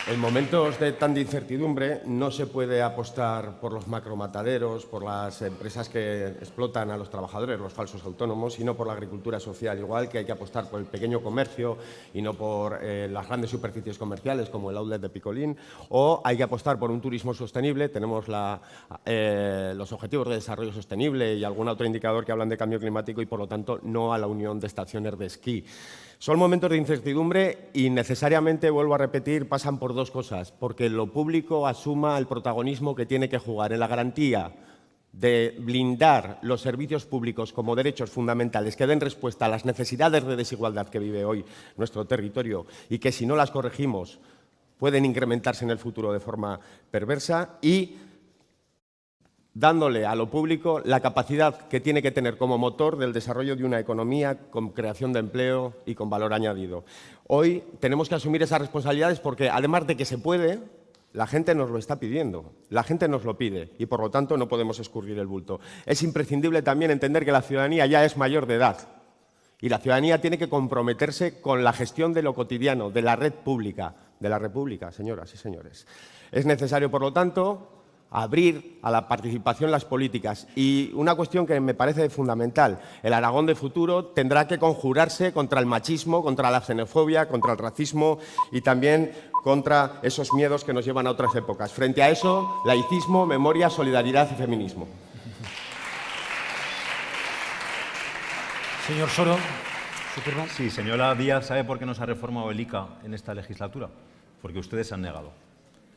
En momentos de tanta incertidumbre no se puede apostar por los macromataderos, por las empresas que explotan a los trabajadores, los falsos autónomos, sino por la agricultura social. Igual que hay que apostar por el pequeño comercio y no por las grandes superficies comerciales como el outlet de Picolín, o hay que apostar por un turismo sostenible. Tenemos los objetivos de desarrollo sostenible y algún otro indicador que hablan de cambio climático y, por lo tanto, no a la unión de estaciones de esquí. Son momentos de incertidumbre y necesariamente, vuelvo a repetir, pasan por dos cosas. Porque lo público asuma el protagonismo que tiene que jugar en la garantía de blindar los servicios públicos como derechos fundamentales que den respuesta a las necesidades de desigualdad que vive hoy nuestro territorio y que, si no las corregimos, pueden incrementarse en el futuro de forma perversa y dándole a lo público la capacidad que tiene que tener como motor del desarrollo de una economía con creación de empleo y con valor añadido. Hoy tenemos que asumir esas responsabilidades porque, además de que se puede, la gente nos lo está pidiendo, la gente nos lo pide y, por lo tanto, no podemos escurrir el bulto. Es imprescindible también entender que la ciudadanía ya es mayor de edad y la ciudadanía tiene que comprometerse con la gestión de lo cotidiano, de la red pública, de la República, señoras y señores. Es necesario, por lo tanto, abrir a la participación las políticas. Y una cuestión que me parece fundamental, el Aragón de futuro tendrá que conjurarse contra el machismo, contra la xenofobia, contra el racismo y también contra esos miedos que nos llevan a otras épocas. Frente a eso, laicismo, memoria, solidaridad y feminismo. Señor Soro, su turno. Sí, señora Díaz, ¿sabe por qué no se ha reformado el ICA en esta legislatura? Porque ustedes se han negado.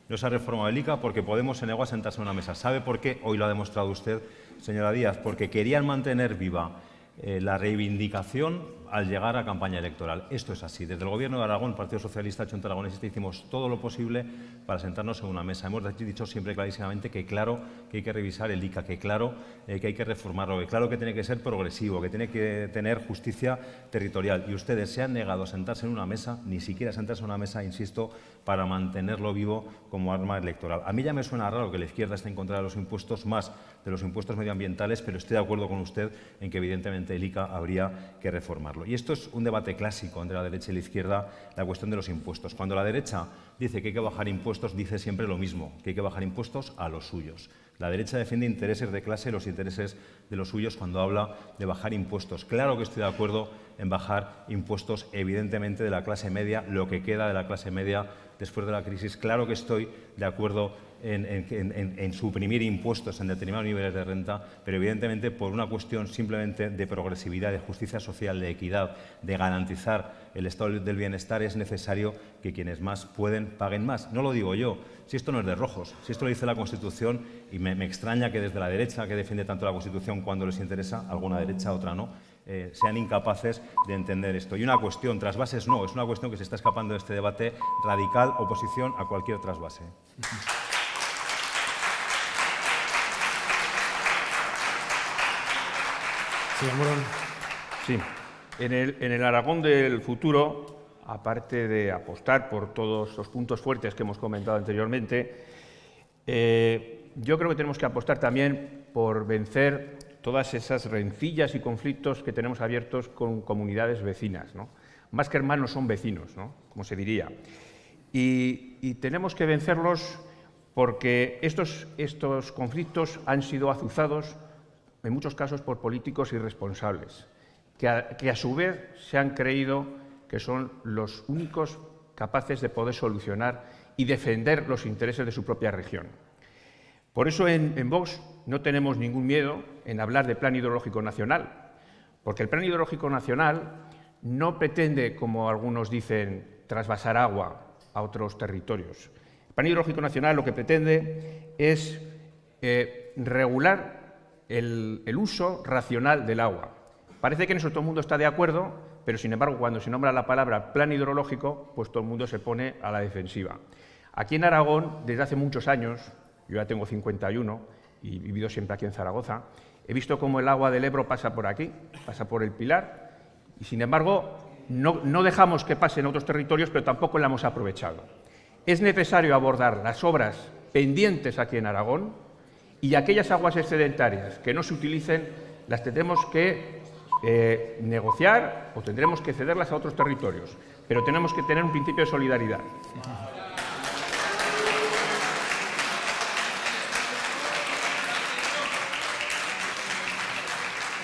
No se ha reformado el ICA porque Podemos se negó a sentarse en una mesa. ¿Sabe por qué? Hoy lo ha demostrado usted, señora Díaz, porque querían mantener viva la reivindicación al llegar a campaña electoral. Esto es así. Desde el Gobierno de Aragón, el Partido Socialista, Junta Aragonesista, hicimos todo lo posible para sentarnos en una mesa. Hemos dicho siempre clarísimamente que claro que hay que revisar el ICA, que claro que hay que reformarlo, que claro que tiene que ser progresivo, que tiene que tener justicia territorial. Y ustedes se han negado a sentarse en una mesa, ni siquiera a sentarse en una mesa, insisto, para mantenerlo vivo como arma electoral. A mí ya me suena raro que la izquierda esté en contra de los impuestos, más de los impuestos medioambientales, pero estoy de acuerdo con usted en que evidentemente el ICA habría que reformarlo. Y esto es un debate clásico entre la derecha y la izquierda, la cuestión de los impuestos. Cuando la derecha dice que hay que bajar impuestos, dice siempre lo mismo, que hay que bajar impuestos a los suyos. La derecha defiende intereses de clase, los intereses de los suyos cuando habla de bajar impuestos. Claro que estoy de acuerdo en bajar impuestos, evidentemente, de la clase media, lo que queda de la clase media después de la crisis. Claro que estoy de acuerdo en suprimir impuestos en determinados niveles de renta, pero evidentemente por una cuestión simplemente de progresividad, de justicia social, de equidad, de garantizar el estado del bienestar, es necesario que quienes más pueden paguen más. No lo digo yo, si esto no es de rojos, si esto lo dice la Constitución, y me extraña que desde la derecha, que defiende tanto la Constitución cuando les interesa, alguna derecha, otra no, sean incapaces de entender esto. Y una cuestión, trasvases no, es una cuestión que se está escapando de este debate radical, oposición a cualquier trasvase. Señor Morón. Sí. En el Aragón del futuro, aparte de apostar por todos los puntos fuertes que hemos comentado anteriormente, yo creo que tenemos que apostar también por vencer todas esas rencillas y conflictos que tenemos abiertos con comunidades vecinas, ¿no? Más que hermanos son vecinos, ¿no? Como se diría. Y tenemos que vencerlos porque estos conflictos han sido azuzados en muchos casos por políticos irresponsables, que a su vez se han creído que son los únicos capaces de poder solucionar y defender los intereses de su propia región. Por eso en Vox no tenemos ningún miedo en hablar de Plan Hidrológico Nacional, porque el Plan Hidrológico Nacional no pretende, como algunos dicen, trasvasar agua a otros territorios. El Plan Hidrológico Nacional lo que pretende es regular el uso racional del agua. Parece que en eso todo el mundo está de acuerdo, pero sin embargo cuando se nombra la palabra plan hidrológico, pues todo el mundo se pone a la defensiva. Aquí en Aragón, desde hace muchos años, yo ya tengo 51 y he vivido siempre aquí en Zaragoza, he visto cómo el agua del Ebro pasa por aquí, pasa por el Pilar, y sin embargo no dejamos que pase en otros territorios, pero tampoco la hemos aprovechado. Es necesario abordar las obras pendientes aquí en Aragón, y aquellas aguas excedentarias que no se utilicen las tendremos que negociar o tendremos que cederlas a otros territorios, pero tenemos que tener un principio de solidaridad.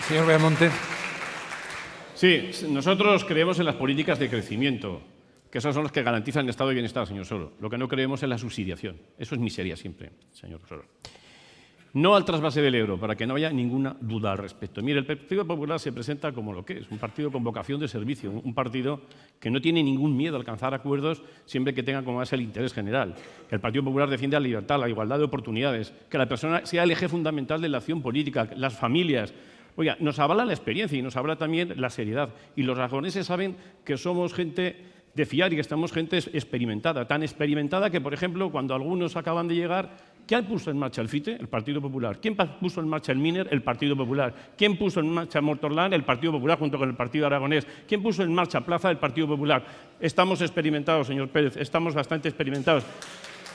Señor Beamonte. Sí, nosotros creemos en las políticas de crecimiento, que esas son las que garantizan el estado de bienestar, señor Soro. Lo que no creemos es la subsidiación. Eso es miseria siempre, señor Soro. No al trasvase del euro, para que no haya ninguna duda al respecto. Mire, el Partido Popular se presenta como lo que es, un partido con vocación de servicio, un partido que no tiene ningún miedo a alcanzar acuerdos siempre que tenga como base el interés general. El Partido Popular defiende la libertad, la igualdad de oportunidades, que la persona sea el eje fundamental de la acción política, las familias. Oiga, nos avala la experiencia y nos habla también la seriedad. Y los aragoneses saben que somos gente de fiar y que estamos gente experimentada, tan experimentada que, por ejemplo, cuando algunos acaban de llegar, ¿quién puso en marcha el FITE? El Partido Popular. ¿Quién puso en marcha el MINER? El Partido Popular. ¿Quién puso en marcha Mortorland? El Partido Popular junto con el Partido Aragonés. ¿Quién puso en marcha Plaza? El Partido Popular. Estamos experimentados, señor Pérez, estamos bastante experimentados.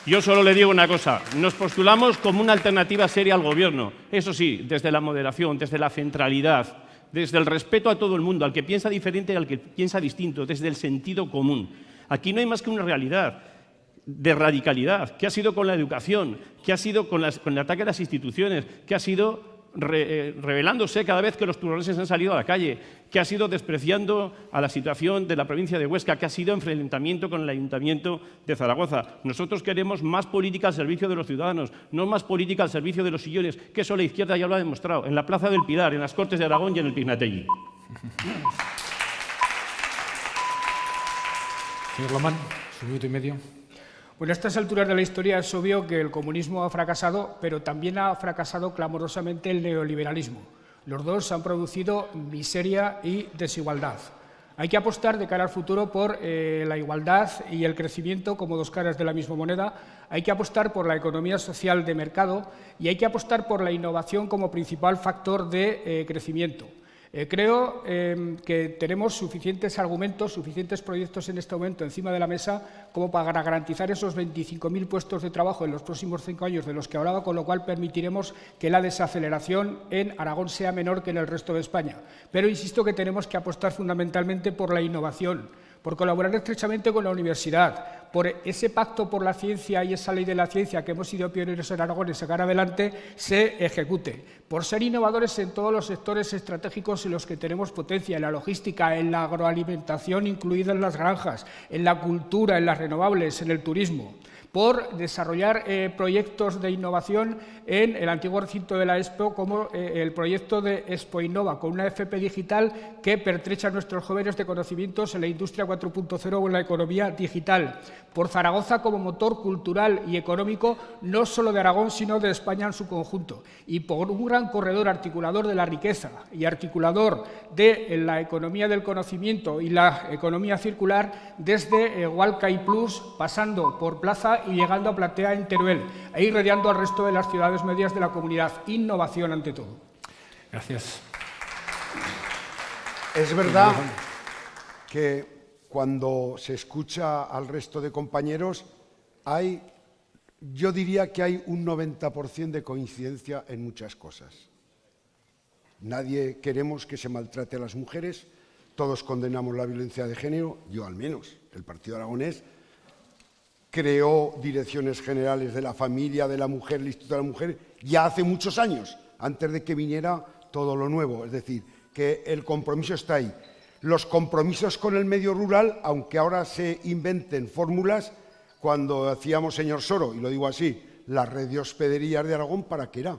Yo solo le digo una cosa, nos postulamos como una alternativa seria al Gobierno, eso sí, desde la moderación, desde la centralidad, desde el respeto a todo el mundo, al que piensa diferente y al que piensa distinto, desde el sentido común. Aquí no hay más que una realidad de radicalidad, que ha sido con la educación, que ha sido con el ataque a las instituciones, que ha sido revelándose cada vez que los turolenses han salido a la calle, que ha sido despreciando a la situación de la provincia de Huesca, que ha sido enfrentamiento con el Ayuntamiento de Zaragoza. Nosotros queremos más política al servicio de los ciudadanos, no más política al servicio de los sillones, que eso la izquierda ya lo ha demostrado, en la Plaza del Pilar, en las Cortes de Aragón y en el Pignatelli. Señor Lomán, su minuto y medio. Bueno, a estas alturas de la historia es obvio que el comunismo ha fracasado, pero también ha fracasado clamorosamente el neoliberalismo. Los dos han producido miseria y desigualdad. Hay que apostar de cara al futuro por la igualdad y el crecimiento como dos caras de la misma moneda. Hay que apostar por la economía social de mercado y hay que apostar por la innovación como principal factor de crecimiento. Creo que tenemos suficientes argumentos, suficientes proyectos en este momento encima de la mesa como para garantizar esos 25.000 puestos de trabajo en los próximos 5 años de los que hablaba, con lo cual permitiremos que la desaceleración en Aragón sea menor que en el resto de España. Pero insisto que tenemos que apostar fundamentalmente por la innovación, por colaborar estrechamente con la universidad, por ese pacto por la ciencia y esa ley de la ciencia que hemos sido pioneros en Aragón y sacar adelante, se ejecute, por ser innovadores en todos los sectores estratégicos en los que tenemos potencia, en la logística, en la agroalimentación, incluidas las granjas, en la cultura, en las renovables, en el turismo, por desarrollar proyectos de innovación en el antiguo recinto de la Expo, como el proyecto de Expo Innova, con una FP digital que pertrecha a nuestros jóvenes de conocimientos en la industria 4.0 o en la economía digital, por Zaragoza como motor cultural y económico, no solo de Aragón, sino de España en su conjunto, y por un gran corredor articulador de la riqueza y articulador de la economía del conocimiento y la economía circular desde Hualca y Plus, pasando por Plaza y llegando a Platea en Teruel, e irradiando al resto de las ciudades medias de la comunidad. Innovación ante todo. Gracias. Es verdad que cuando se escucha al resto de compañeros yo diría que hay un 90% de coincidencia en muchas cosas. Nadie queremos que se maltrate a las mujeres, todos condenamos la violencia de género, yo al menos, el Partido Aragonés creó direcciones generales de la familia, de la mujer, el Instituto de la Mujer, ya hace muchos años, antes de que viniera todo lo nuevo. Es decir, que el compromiso está ahí. Los compromisos con el medio rural, aunque ahora se inventen fórmulas, cuando hacíamos, señor Soro, y lo digo así, la red de hospederías de Aragón, ¿para qué era?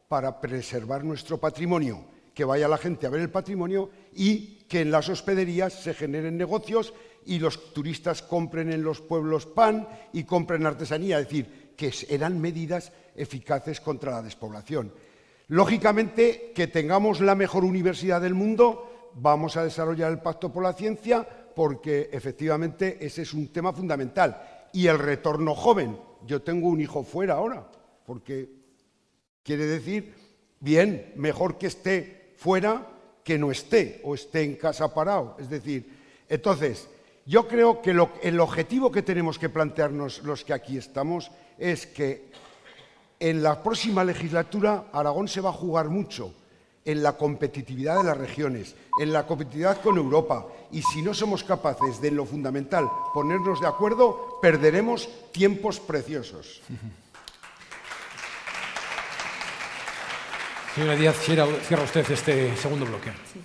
Para preservar nuestro patrimonio, que vaya la gente a ver el patrimonio y que en las hospederías se generen negocios y los turistas compren en los pueblos pan y compren artesanía, es decir, que eran medidas eficaces contra la despoblación. Lógicamente, que tengamos la mejor universidad del mundo, vamos a desarrollar el Pacto por la Ciencia, porque efectivamente ese es un tema fundamental. Y el retorno joven. Yo tengo un hijo fuera ahora, porque quiere decir, bien, mejor que esté fuera que no esté, o esté en casa parado. Es decir, entonces, yo creo que el objetivo que tenemos que plantearnos los que aquí estamos es que en la próxima legislatura Aragón se va a jugar mucho en la competitividad de las regiones, en la competitividad con Europa, y si no somos capaces de, en lo fundamental, ponernos de acuerdo, perderemos tiempos preciosos. Señora Díaz, cierra usted este segundo bloque. Sí.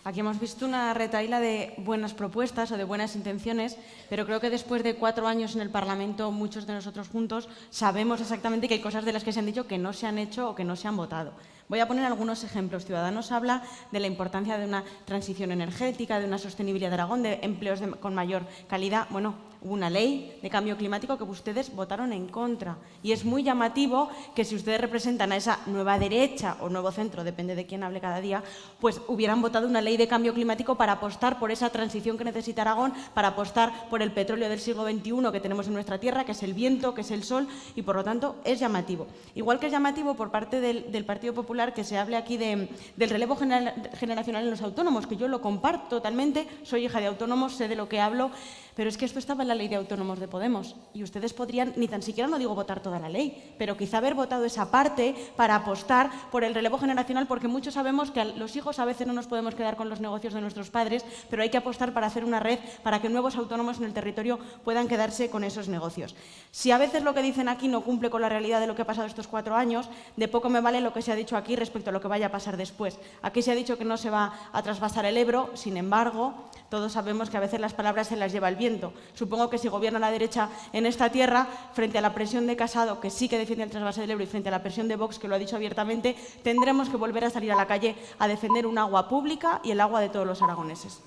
Aquí hemos visto una retahíla de buenas propuestas o de buenas intenciones, pero creo que después de 4 años en el Parlamento, muchos de nosotros juntos sabemos exactamente que hay cosas de las que se han dicho que no se han hecho o que no se han votado. Voy a poner algunos ejemplos. Ciudadanos habla de la importancia de una transición energética, de una sostenibilidad de Aragón, de empleos con mayor calidad. Bueno, hubo una ley de cambio climático que ustedes votaron en contra. Y es muy llamativo que si ustedes representan a esa nueva derecha o nuevo centro, depende de quién hable cada día, pues hubieran votado una ley de cambio climático para apostar por esa transición que necesita Aragón, para apostar por el petróleo del siglo XXI que tenemos en nuestra tierra, que es el viento, que es el sol, y por lo tanto es llamativo. Igual que es llamativo por parte del Partido Popular que se hable aquí del relevo generacional en los autónomos, que yo lo comparto totalmente, soy hija de autónomos, sé de lo que hablo, pero es que esto estaba en la ley de autónomos de Podemos y ustedes podrían, ni tan siquiera no digo votar toda la ley, pero quizá haber votado esa parte para apostar por el relevo generacional, porque muchos sabemos que los hijos a veces no nos podemos quedar con los negocios de nuestros padres, pero hay que apostar para hacer una red para que nuevos autónomos en el territorio puedan quedarse con esos negocios. Si a veces lo que dicen aquí no cumple con la realidad de lo que ha pasado estos 4 años, de poco me vale lo que se ha dicho aquí respecto a lo que vaya a pasar después. Aquí se ha dicho que no se va a trasvasar el Ebro, sin embargo, todos sabemos que a veces las palabras se las lleva el viento. Supongo que si gobierna la derecha en esta tierra, frente a la presión de Casado, que sí que defiende el trasvase del Ebro, y frente a la presión de Vox, que lo ha dicho abiertamente, tendremos que volver a salir a la calle a defender un agua pública y el agua de todos los aragoneses.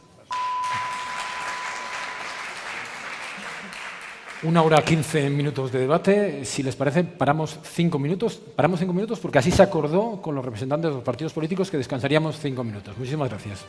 1 hora 15 minutos de debate. Si les parece, paramos 5 minutos. Paramos 5 minutos porque así se acordó con los representantes de los partidos políticos que descansaríamos 5 minutos. Muchísimas gracias.